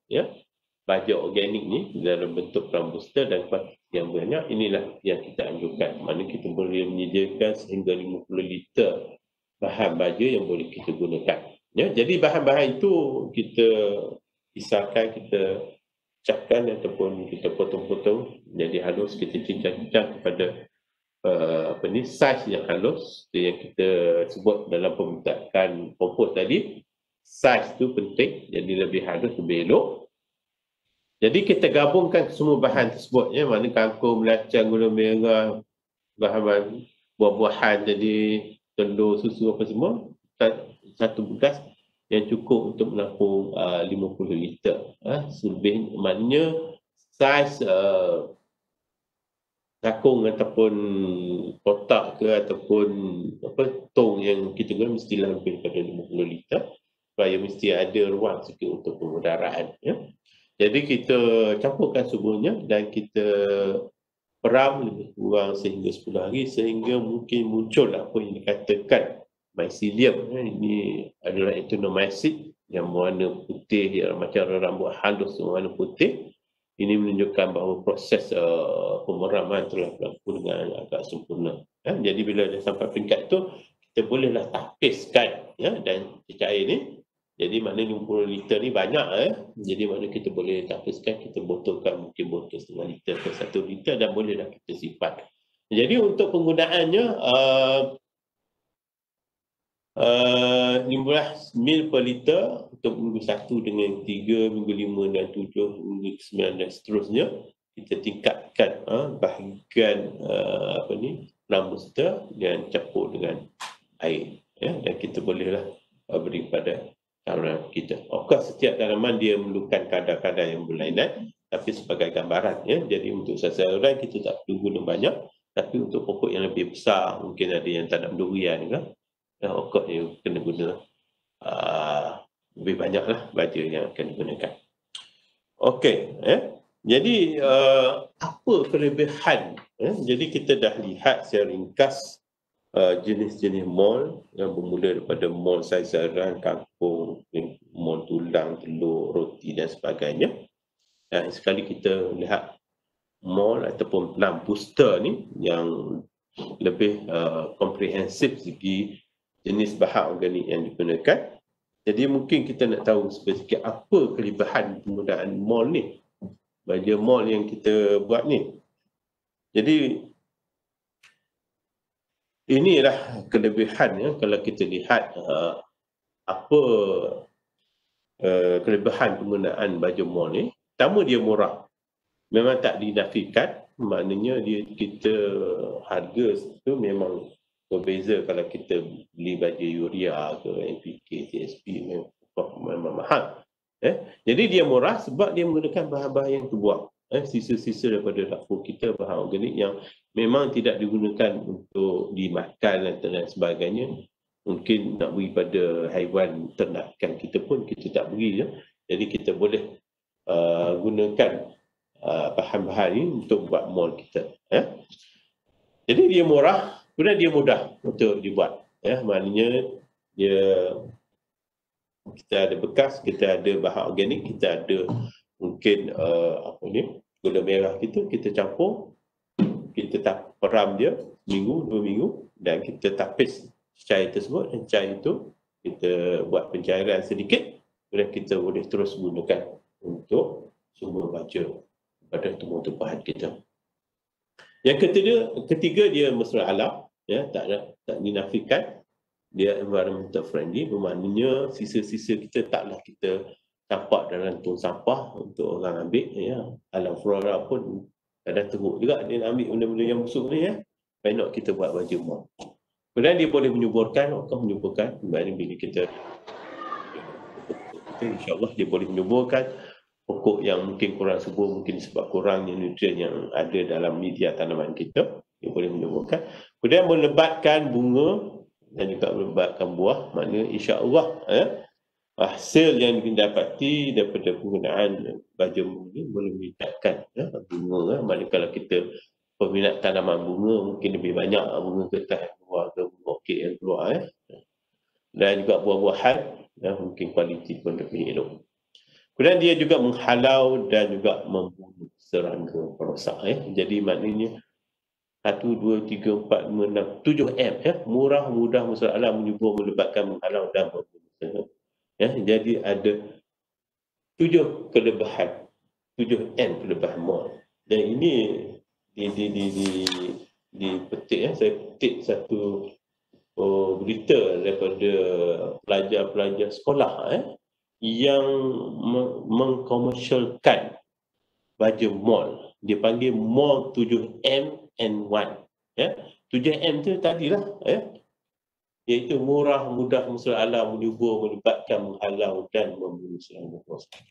baja organik ni dalam bentuk plant booster dan kuantiti yang banyak. Inilah yang kita anjurkan, mana kita boleh menyediakan sehingga 50 liter bahan baja yang boleh kita gunakan. Jadi bahan-bahan itu kita pisahkan, kita pecahkan ataupun kita potong-potong jadi halus, kita cincang-cincang kepada saiz yang halus yang kita sebut dalam pembentukan kompos tadi. Saiz tu penting, jadi lebih halus, lebih elok. Jadi kita gabungkan semua bahan tersebut, mana kangkung, belacan, gula merah, bahan buah-buahan, jadi telur, susu apa semua, satu bekas yang cukup untuk menampung 50 liter. Selebih maknanya saiz takung ataupun kotak ke ataupun tong yang kita guna mestilah lebih daripada 50 liter, supaya mesti ada ruang sikit untuk pengudaraan. Jadi kita campurkan semuanya dan kita peram lebih kurang sehingga 10 hari, sehingga mungkin muncul apa yang dikatakan mycelium. Ini adalah actinomycete yang warna putih, yang macam rambut halus warna putih. Ini menunjukkan bahawa proses pemeraman telah berlaku dengan agak sempurna. Jadi bila dah sampai peringkat itu, kita bolehlah tapiskan dan cair ni. Jadi maknanya 50 liter ni banyak. Jadi maknanya kita boleh tapiskan, kita botolkan mungkin botol setengah liter ke 1 liter dan bolehlah kita simpan. Jadi untuk penggunaannya 15 ml per liter untuk minggu 1 dengan 3, minggu 5 dan 7, minggu 9 dan seterusnya. Kita tingkatkan bahagian rambuster dan campur dengan air. Dan kita bolehlah beri pada tanaman kita. Of course, setiap tanaman dia memerlukan kadar-kadar yang berlainan, tapi sebagai gambaran. Jadi untuk sasaran kita tak perlu guna banyak, tapi untuk pokok yang lebih besar, mungkin ada yang tanam durian kan, of course dia kena guna lebih banyaklah baja yang akan digunakan. Okey, jadi apa kelebihan? Jadi kita dah lihat secara ringkas jenis-jenis mol yang bermula daripada mol saisaran, kangkung, mol tulang, telur, roti dan sebagainya. Dan sekali kita lihat mol ataupun plant booster ni yang lebih komprehensif segi jenis bahan organik yang digunakan. Jadi mungkin kita nak tahu spesifik apa kelebihan penggunaan mol ni, baja mol yang kita buat ni. Jadi inilah kelebihan kalau kita lihat apa kelebihan penggunaan baja mol ni. Pertama, dia murah. Memang tak dinafikan, maknanya kita harga itu memang berbeza kalau kita beli baja urea ke NPK, TSP memang mahal. Jadi dia murah sebab dia menggunakan bahan-bahan yang terbuang. Sisa-sisa daripada dapur kita, bahan organik yang memang tidak digunakan untuk dimakan dan sebagainya. Mungkin nak beri pada haiwan ternakan kita pun kita tak beri. Jadi kita boleh gunakan bahan-bahan ini untuk buat mol kita. Jadi dia murah, kemudian dia mudah untuk dibuat. Maknanya kita ada bekas, kita ada bahan organik, kita ada mungkin gula merah kita campur, kita peram dia minggu, 2 minggu dan kita tapis cair tersebut, dan cair itu kita buat pencairan sedikit, kemudian kita boleh terus gunakan untuk sumber baja pada tumbuh-tumbuhan kita. Yang ketiga dia mesra alam, tak dinafikan, dia environmental friendly, bermaknanya sisa-sisa kita taklah kita campak dalam tong sampah untuk orang ambil. Alam flora pun kadang teruk juga dia nak ambil benda-benda yang busuk ni. Why not kita buat baja mol. Kemudian dia boleh menyuburkan, maknanya bila kita insya-Allah dia boleh menyuburkan pokok yang mungkin kurang subur, mungkin sebab kurangnya nutrien yang ada dalam media tanaman kita, dia boleh menyuburkan. Kemudian melebatkan bunga dan juga melebatkan buah, maknanya insya-Allah hasil yang didapati daripada penggunaan baja mol ini boleh meningkatkan bunga. Maknanya kalau kita peminat tanaman bunga, mungkin lebih banyak bunga getah yang keluar ke bunga orkid yang keluar. Dan juga buah-buahan, mungkin kualiti pun lebih elok. Kemudian dia juga menghalau dan juga membunuh serangga perosak. Jadi maknanya 1, 2, 3, 4, 5, 6, 7 M. Murah, mudah, mesra alam, menyubur, melebatkan, menghalau dan membunuh serangga. Jadi ada 7 kelebihan, 7 M kelebihan mol. Dan ini dipetik, saya petik satu berita daripada pelajar-pelajar sekolah yang mengkomersialkan baja mol. Dia panggil mol 7M&1. 7M tu tadilah, iaitu murah, mudah, mesra alam, menyubur, melibatkan, menghalau dan membunuh serangga perosak.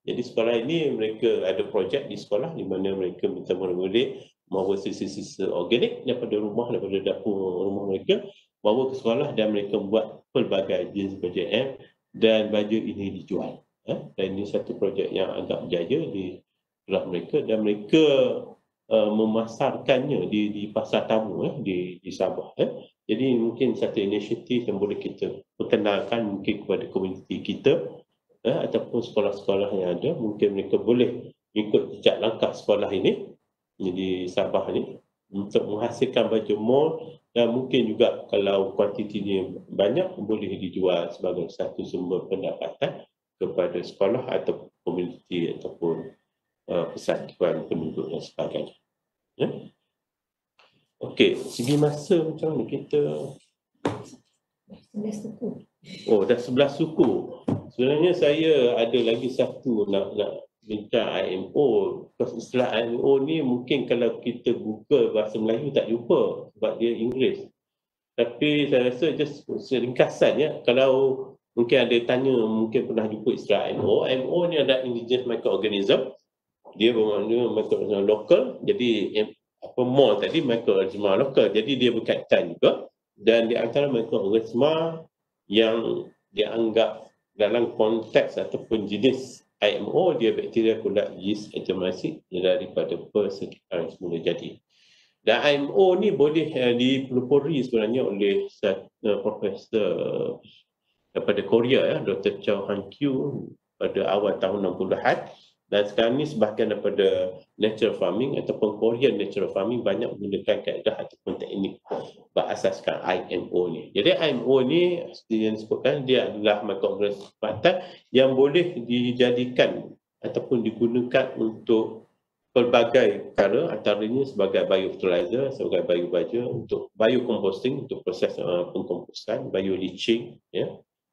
Jadi sekolah ini mereka ada projek di sekolah di mana mereka minta murid-murid membawa sisa-sisa organik daripada rumah, daripada dapur rumah mereka, bawa ke sekolah dan mereka buat pelbagai jenis baja M dan baju ini dijual. Dan ini satu projek yang agak berjaya di sekolah mereka, dan mereka memasarkannya di pasar tamu di Sabah. Jadi mungkin satu inisiatif yang boleh kita perkenalkan mungkin kepada komuniti kita ataupun sekolah-sekolah yang ada, mungkin mereka boleh ikut jejak langkah sekolah ini, jadi Sabah ni, untuk menghasilkan baju mall, dan mungkin juga kalau kuantitinya banyak boleh dijual sebagai satu sumber pendapatan kepada sekolah atau komuniti ataupun persatuan penduduk dan sebagainya. Ya? Okey, segi masa macam mana kita? Oh, dah 11 suku. Sebenarnya saya ada lagi satu nak bincang IMO. Istilah IMO ni mungkin kalau kita Google bahasa Melayu tak jumpa sebab dia Inggeris. Tapi saya rasa just seringkasan ya. Kalau mungkin ada tanya, mungkin pernah jumpa istilah IMO. IMO ni ada indigenous microorganism. Dia bermakna microorganism lokal. Jadi apa mall tadi microorganism lokal. Jadi dia berkaitan juga. Dan di antara microorganism yang dianggap dalam konteks ataupun jenis IMO, dia bakteria kulat yeast enteromyces daripada persekitaran semula jadi. Dan IMO ni boleh dipelopori sebenarnya oleh profesor daripada Korea, Dr. Chow Han-kyu pada awal tahun 60-an. Dan sekarang ni sebahagian daripada natural farming ataupun Korean natural farming banyak menggunakan kaedah ataupun teknik berasaskan IMO ni. Jadi IMO ni yang disebutkan dia adalah microorganism tempatan yang boleh dijadikan ataupun digunakan untuk pelbagai perkara, antaranya sebagai biofertilizer, sebagai biobaja, untuk biocomposting, untuk proses pengkomposan, bioleaching,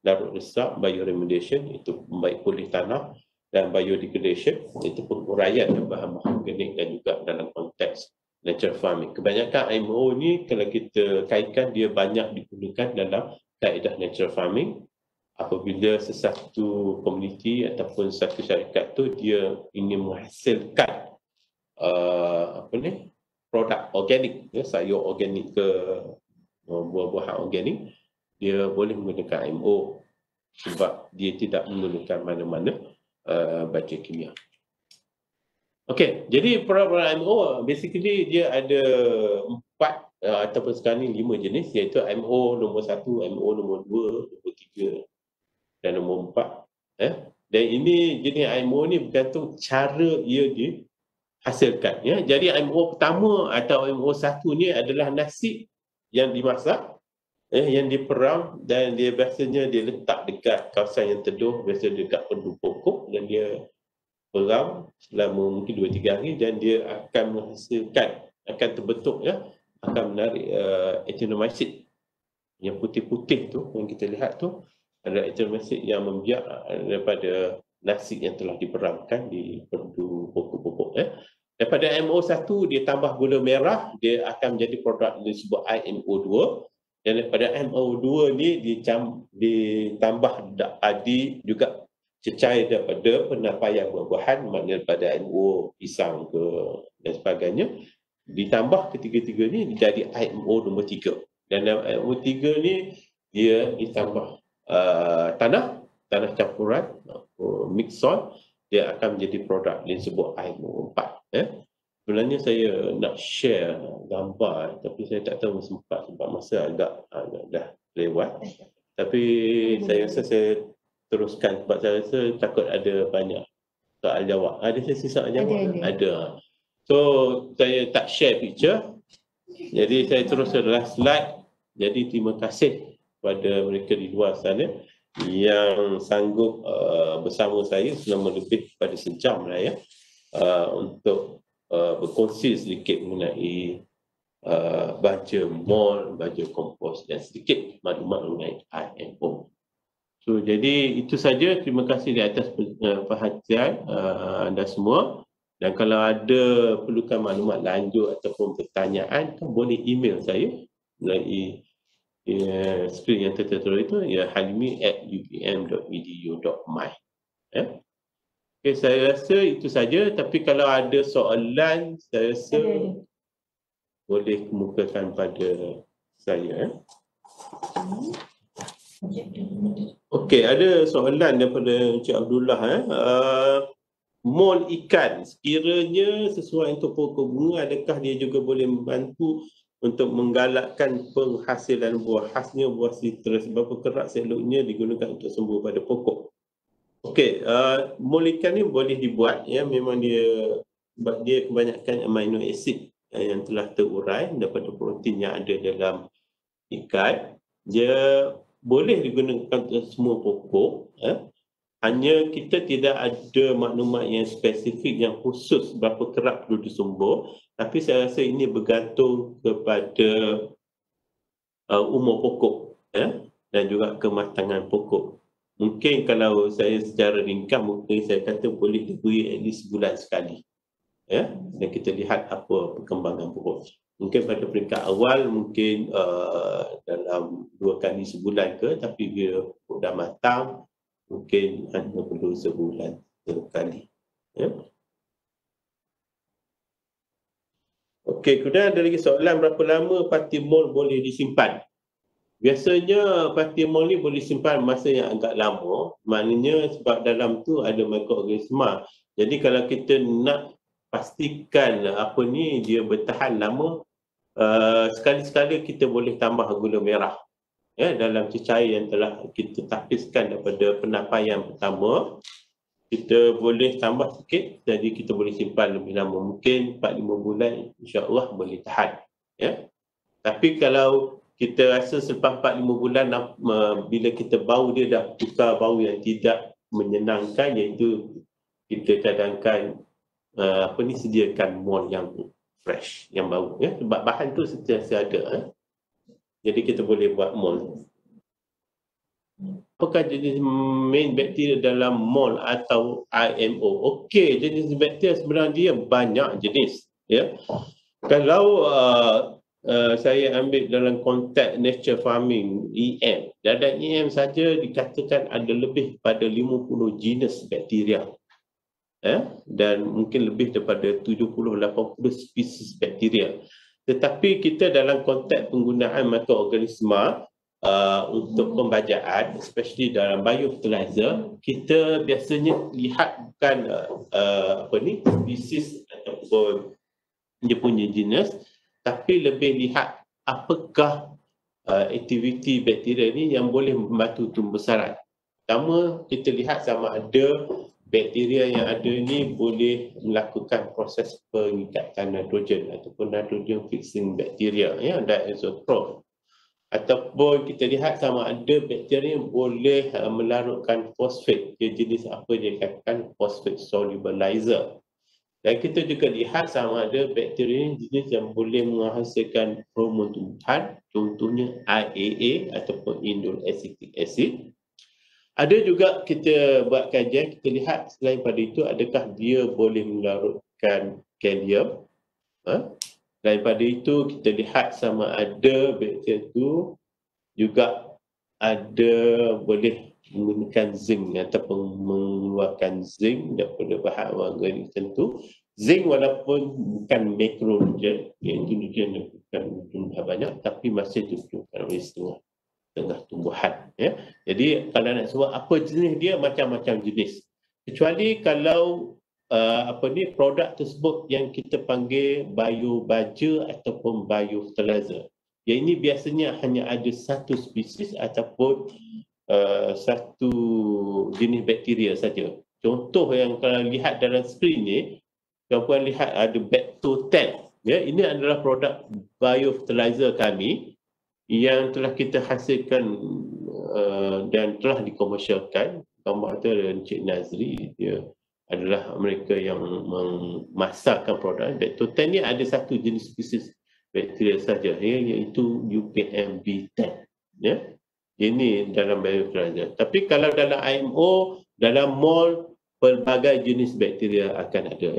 larut resap, bioremediation, itu membaik pulih tanah, dan biodegradation, itu penguraian bahan-bahan organik dan juga dalam konteks natural farming. Kebanyakan IMO ni kalau kita kaitkan dia banyak digunakan dalam kaedah natural farming apabila sesuatu komuniti ataupun satu syarikat tu dia ingin menghasilkan produk organik, sayur organik ke buah-buahan organik, dia boleh menggunakan IMO sebab dia tidak menggunakan mana-mana baja kimia. Okey, jadi produk IMO basically dia ada 4 ataupun sekarang ni 5 jenis, iaitu IMO nombor 1, IMO nombor 2, nombor 3 dan nombor 4. Dan ini jenis IMO ni bergantung cara ia dihasilkan. Jadi IMO pertama atau IMO 1 ni adalah nasi yang dimasak, yang diperam, dan dia biasanya dia letak dekat kawasan yang teduh, biasanya dekat pedu pokok, dan dia peram selama mungkin 2-3 hari dan dia akan menghasilkan, akan terbentuk akan menarik actinomycete yang putih-putih tu yang kita lihat tu, ada actinomycete yang membiak daripada nasi yang telah diperamkan di pedu pokok-pokok. Daripada IMO1 dia tambah gula merah, dia akan menjadi produk yang disebut IMO2. Dan daripada IMO2 ni ditambah juga cecair daripada penapaian buah-buahan, maknanya daripada IMO pisang ke dan sebagainya, ditambah ketiga-tiga ni jadi IMO nombor 3. Dan IMO 3 ni dia ditambah tanah campuran, mixed soil, dia akan menjadi produk yang disebut IMO 4. Sebenarnya saya nak share gambar tapi saya tak tahu sempat sebab masa agak dah lewat. Tapi saya rasa saya teruskan sebab saya rasa takut ada banyak soal jawab. Ada sesi soal jawab? Ada. So saya tak share picture. Jadi saya terus ke last slide. Jadi terima kasih kepada mereka di luar sana yang sanggup bersama saya selama lebih pada sejam lah untuk berkongsi sedikit mengenai baja mall, baja kompos dan sedikit maklumat mengenai IMO. So jadi itu saja. Terima kasih di atas perhatian anda semua. Dan kalau ada perlukan maklumat lanjut ataupun pertanyaan, boleh email saya melalui skrin yang tertera itu, halimi@upm.edu.my. Okay, saya rasa itu saja. Tapi kalau ada soalan, saya rasa boleh kemukakan pada saya. Okey, ada soalan daripada Encik Abdullah. Mol ikan sekiranya sesuai untuk pokok bunga, adakah dia juga boleh membantu untuk menggalakkan penghasilan buah, khasnya buah sitrus. Berapa kerak seloknya digunakan untuk sembuh pada pokok. Okey, mol ikan ni boleh dibuat, ya, memang dia sebab dia kebanyakan amino acid yang telah terurai daripada protein yang ada dalam ikan. Dia boleh digunakan untuk semua pokok, hanya kita tidak ada maklumat yang spesifik yang khusus berapa kerak perlu disembur, tapi saya rasa ini bergantung kepada umur pokok, dan juga kematangan pokok. Mungkin kalau saya secara ringkas, mungkin saya kata boleh diberi at least sebulan sekali, dan kita lihat apa perkembangan pokok. Mungkin pada peringkat awal mungkin dalam 2 kali sebulan ke, tapi bila pokok dah matang mungkin hanya perlu sebulan sekali. Okey, kemudian ada lagi soalan, berapa lama parti mol boleh disimpan? Biasanya parti mol ni boleh simpan masa yang agak lama, maknanya sebab dalam tu ada mikroorganisma. Jadi kalau kita nak pastikan apa ni dia bertahan lama, sekali-sekala kita boleh tambah gula merah, dalam cecair yang telah kita tapiskan daripada penapaian pertama. Kita boleh tambah sikit, jadi kita boleh simpan lebih lama, mungkin 4-5 bulan insya-Allah boleh tahan, Tapi kalau kita rasa selepas 4-5 bulan bila kita bau dia dah tukar bau yang tidak menyenangkan, iaitu kita cadangkan sediakan mol yang fresh, yang baru, sebab bahan tu sentiasa ada, jadi kita boleh buat mol. Apakah jenis main bakteria dalam mol atau IMO? Okey, jenis bakteria sebenarnya dia banyak jenis, Kalau saya ambil dalam konteks nature farming, EM, dalam EM saja dikatakan ada lebih pada 50 jenis bakteria, dan mungkin lebih daripada 70-80 spesies bakteria. Tetapi kita dalam konteks penggunaan mikroorganisma untuk pembajaan, especially dalam biofertilizer, kita biasanya lihat bukan spesies ataupun dia punya jenis, tapi lebih lihat apakah aktiviti bakteria ni yang boleh membantu tumbuh besaran. Pertama, kita lihat sama ada bakteria yang ada ni boleh melakukan proses pengikatan nitrogen ataupun nitrogen fixing bakteria, diazotroph. Ataupun kita lihat sama ada bakteria yang boleh melarutkan fosfat, dia jenis apa dia katakan phosphate solubilizer. Dan kita juga lihat sama ada bakteria jenis yang boleh menghasilkan hormon tumbuhan, contohnya IAA ataupun indole acetic acid. Ada juga kita buat kajian, kita lihat selain pada itu adakah dia boleh melarutkan kalium. Selain pada itu kita lihat sama ada bakteria itu juga ada boleh menggunakan zinc ataupun mengeluarkan zinc daripada bahan organik tertentu. Zinc walaupun bukan makronutrien, iaitu nutrien yang bukan jumlah banyak, tapi masih diperlukan oleh setengah tumbuhan. Jadi kalau nak sebut apa jenis dia, macam-macam jenis. Kecuali kalau produk tersebut yang kita panggil biobaja ataupun biofertilizer. Yang ini biasanya hanya ada satu spesies ataupun satu jenis bakteria saja. Contoh yang kalau lihat dalam skrin ni, tuan-puan lihat ada Bactotel. Ini adalah produk biofertilizer kami yang telah kita hasilkan dan telah dikomersialkan. Gambar tu ada Encik Nazri, dia adalah mereka yang memasarkan produk. Bactotel ni ada satu jenis spesies bakteria saja, iaitu UPM B10. Ini dalam biofertilizer. Tapi kalau dalam IMO, dalam mol, pelbagai jenis bakteria akan ada.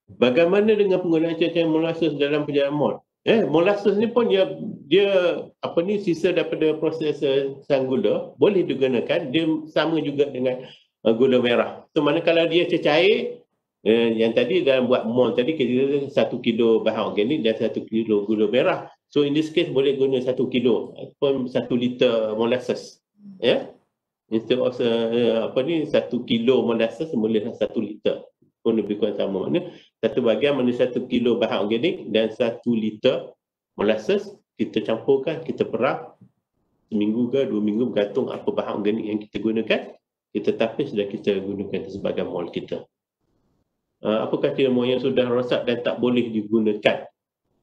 Bagaimana dengan penggunaan cairan molasses dalam perjalanan mol? Molasses ni pun dia sisa daripada proses sanggula, boleh digunakan. Dia sama juga dengan gula merah. So manakala dia cecair, yang tadi dalam buat mol tadi kita 1 kilo bahan organik dan 1 kilo gula merah. So in this case boleh guna 1 kilo ataupun 1 liter molasses. Instead of 1 kilo molasses boleh 1 liter. Pun lebih kurang sama. Mana satu bahagian mana 1 kilo bahan organik dan 1 liter molasses, kita campurkan, kita perah seminggu ke 2 minggu bergantung apa bahan organik yang kita gunakan, kita tapis dan kita gunakan sebagai mol kita. Apa kata mol yang sudah rosak dan tak boleh digunakan?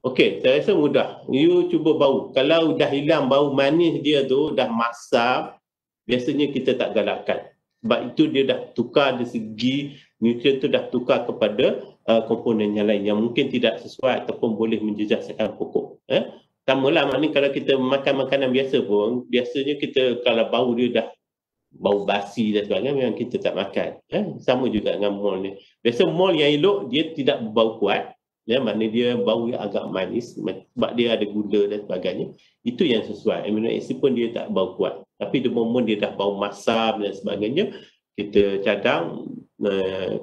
Okey, saya rasa mudah. You cuba bau. Kalau dah hilang bau manis dia tu, dah masam, biasanya kita tak galakkan. Sebab itu dia dah tukar dari segi nutrien tu dah tukar kepada komponen yang lain yang mungkin tidak sesuai ataupun boleh menjejaskan pokok. Sama lah, maknanya kalau kita makan makanan biasa pun, biasanya kita kalau bau dia dah bau basi dan sebagainya, memang kita tak makan. Sama juga dengan mol ni. Biasa mol yang elok, dia tidak berbau kuat. Maknanya dia bau yang agak manis sebab dia ada gula dan sebagainya. Itu yang sesuai. Amino acid pun dia tak bau kuat. Tapi the moment dia dah bau masam dan sebagainya, kita cadang,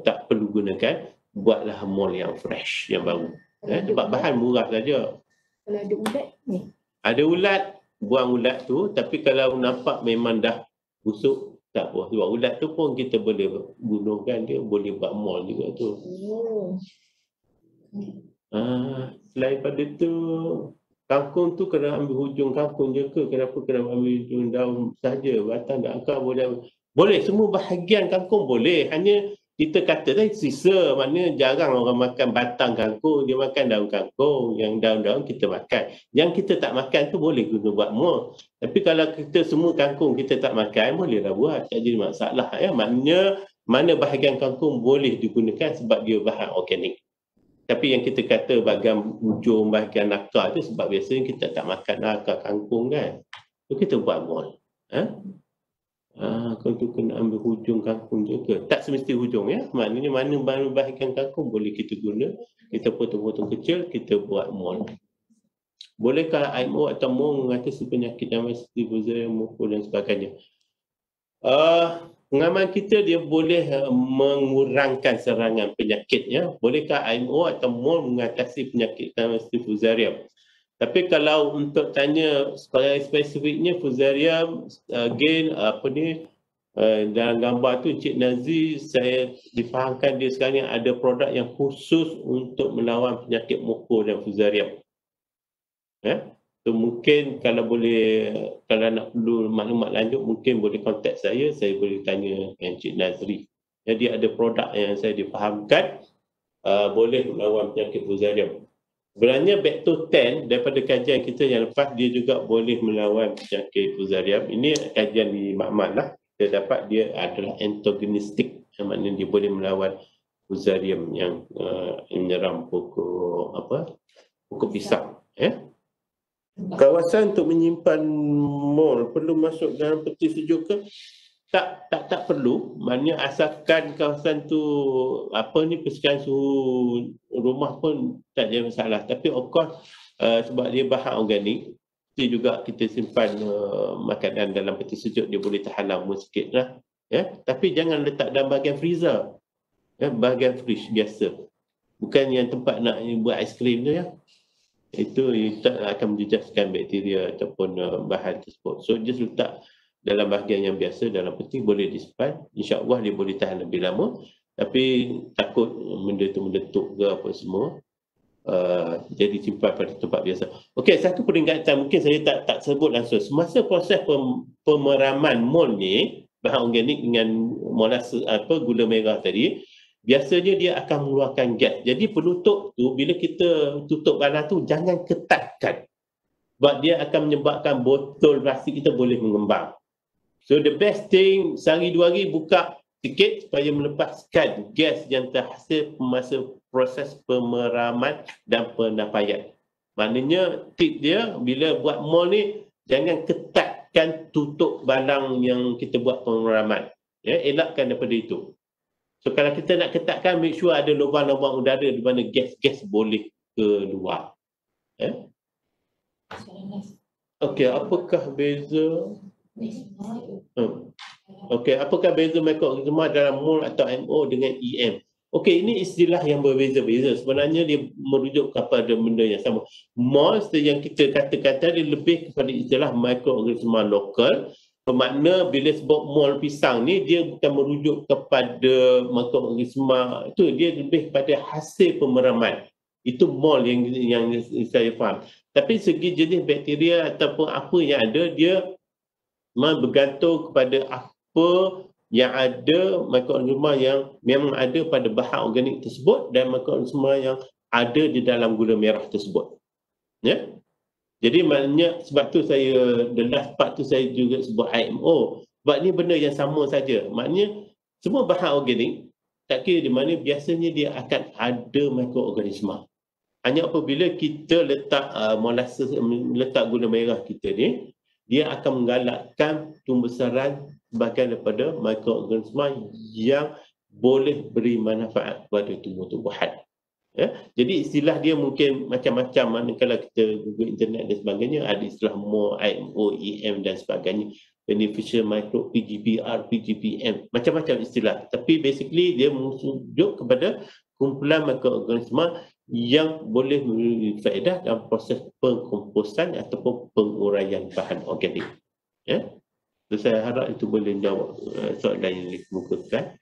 tak perlu gunakan, buatlah mol yang fresh, yang baru. Sebab bahan murah saja.
Kalau ada ulat ni?
Ada ulat, buang ulat tu. Tapi kalau nampak memang dah busuk, tak apa. Sebab ulat tu pun kita boleh bunuhkan dia, boleh buat mol juga tu. Selain pada tu, kangkung tu kena ambil hujung kangkung je ke? Kenapa kena ambil hujung daun saja? Batang dan akar boleh? Boleh, semua bahagian kangkung boleh. Hanya kita kata tadi sisa, maknanya jarang orang makan batang kangkung, dia makan daun kangkung. Yang daun-daun kita makan. Yang kita tak makan tu boleh guna buat mol. Tapi kalau kita semua kangkung kita tak makan, bolehlah buat. Tak jadi masalah. Maknanya mana bahagian kangkung boleh digunakan sebab dia bahan organik. Tapi yang kita kata bahagian hujung, bahagian akar tu sebab biasanya kita tak makan akar kangkung kan. So kita buat mol. Kalau tu kena ambil hujung kangkung je ke? Tak semesti hujung ya. Maknanya mana bahagian kangkung boleh kita guna. Kita potong-potong kecil, kita buat mol. Bolehkah IMO atau mol mengatasi penyakit yang seperti Fusarium, Muko dan sebagainya? Pengamal kita dia boleh mengurangkan serangan penyakitnya. Bolehkah IMO atau mol mengatasi penyakit seperti Fusarium? Tapi kalau untuk tanya spesifiknya Fusarium, again dalam gambar tu Encik Nazi, saya difahamkan dia sekarang ada produk yang khusus untuk melawan penyakit Muko dan Fusarium. So mungkin kalau boleh, kalau nak perlu maklumat lanjut mungkin boleh kontak saya boleh tanya Encik Nazri. Jadi ada produk yang saya difahamkan boleh melawan penyakit Fusarium. Sebenarnya Bacto-10 daripada kajian kita yang lepas dia juga boleh melawan penyakit Fusarium. Ini kajian di makmal lah. Kita dapat dia adalah antagonistik, yang maknanya dia boleh melawan Fusarium yang menyerang pokok pisang. Kawasan untuk menyimpan mol perlu masuk dalam peti sejuk ke? Tak perlu. Maknanya asalkan kawasan tu persediaan suhu rumah pun tak ada masalah. Tapi of course sebab dia bahan organik, mesti juga kita simpan makanan dalam peti sejuk, dia boleh tahan lama sikit lah. Tapi jangan letak dalam bahagian freezer. Bahagian fridge biasa. Bukan yang tempat nak buat aiskrim tu ya. Itu tak akan menjejaskan bakteria ataupun bahan tersebut. So just letak dalam bahagian yang biasa, dalam peti boleh disimpan. InsyaAllah dia boleh tahan lebih lama. Tapi takut benda tu meletup ke apa semua. Jadi simpan pada tempat biasa. Okey, satu peringatan mungkin saya tak sebut langsung. Semasa proses pemeraman mol ni, bahan organik dengan molasses gula merah tadi, biasanya dia akan mengeluarkan gas. Jadi penutup tu, bila kita tutup balang tu, jangan ketatkan. Sebab dia akan menyebabkan botol plastik kita boleh mengembang. So the best thing, sehari 2 hari buka sikit supaya melepaskan gas yang terhasil masa proses pemeraman dan penapaian. Maknanya tip dia, bila buat mol ni, jangan ketatkan tutup balang yang kita buat pemeraman. Elakkan daripada itu. So kalau kita nak ketatkan, make sure ada lubang-lubang udara di mana gas-gas boleh keluar. Okey, apakah beza? Okey, apakah beza mikroorganisma dalam mol atau MO dengan EM? Okey, ini istilah yang berbeza-beza. Sebenarnya dia merujuk kepada benda yang sama. Mol yang kita kata-kata dia lebih kepada istilah mikroorganisma lokal. Bermakna bila sebut mol pisang ni, dia bukan merujuk kepada mikroorganisma itu, dia lebih kepada hasil pemeraman. Itu mall yang saya faham. Tapi segi jenis bakteria ataupun apa yang ada, dia bergantung kepada apa yang ada mikroorganisma yang memang ada pada bahan organik tersebut dan mikroorganisma yang ada di dalam gula merah tersebut. Ya. Jadi maknanya sebab tu saya, the last part tu saya juga sebut IMO. Sebab ni benda yang sama saja. Maknanya semua bahan organik, tak kira di mana, biasanya dia akan ada mikroorganisma. Hanya apabila kita letak molasses, letak gula merah kita ni, dia akan menggalakkan pembesaran sebahagian daripada mikroorganisma yang boleh beri manfaat kepada tumbuh-tumbuhan. Ya? Jadi istilah dia mungkin macam-macam, manakala kita Google internet dan sebagainya, ada istilah MO, IMO, EM dan sebagainya, beneficial microbe, PGPR, PGPM, macam-macam istilah. Tapi basically dia menunjuk kepada kumpulan mikroorganisma yang boleh memberi faedah dalam proses pengkomposan ataupun penguraian bahan organik. Ya? So, saya harap itu boleh jawab soalan yang dikemukakan.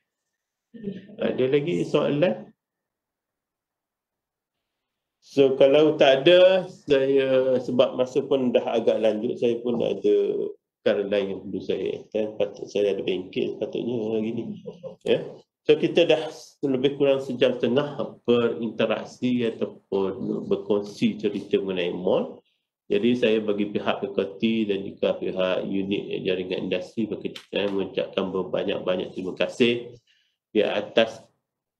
Ada lagi soalan? So kalau tak ada, saya sebab masa pun dah agak lanjut, saya pun ada perkara lain yang perlu saya attend. Patut saya ada bengkel patutnya hari ni. Ya. So kita dah lebih kurang sejam setengah berinteraksi ataupun berkongsi cerita mengenai mall. Jadi saya bagi pihak PKT dan juga pihak unit jaringan industri berkaitan mengucapkan berbanyak-banyak terima kasih di atas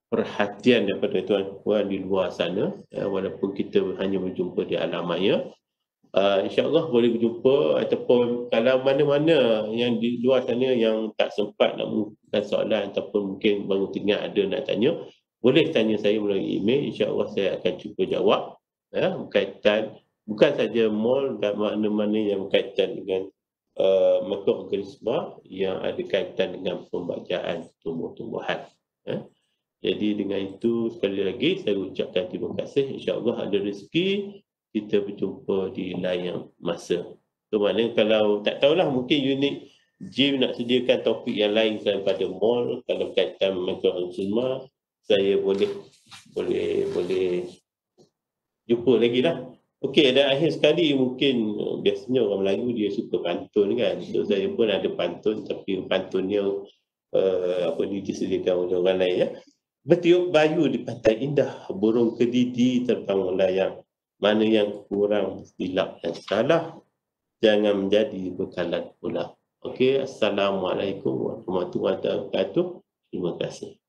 perhatian daripada tuan-tuan di luar sana, walaupun kita hanya berjumpa di alam maya. InsyaAllah boleh berjumpa, ataupun kalau mana-mana yang di luar sana yang tak sempat nak mengumpulkan soalan ataupun mungkin baru teringat ada nak tanya, boleh tanya saya melalui email. InsyaAllah saya akan cuba jawab berkaitan bukan saja mall dan mana-mana yang berkaitan dengan mikroorganisma yang ada kaitan dengan pembacaan tumbuh-tumbuhan. Jadi dengan itu sekali lagi saya ucapkan terima kasih. InsyaAllah ada rezeki kita berjumpa di lain masa. So maknanya kalau tak tahulah, mungkin unit Jim nak sediakan topik yang lain selain pada mall, kalau berkaitan mikroorganisma, saya boleh jumpa lagi lah. Okey, dan akhir sekali mungkin biasanya orang Melayu dia suka pantun kan. So saya pun ada pantun, tapi pantunnya disediakan oleh orang lain ya. Bertiup bayu di pantai indah, burung kedidi terbang melayang. Mana yang kurang, silap dan salah, jangan menjadi bekalan pula. Okey, Assalamualaikum warahmatullahi wabarakatuh. Terima kasih.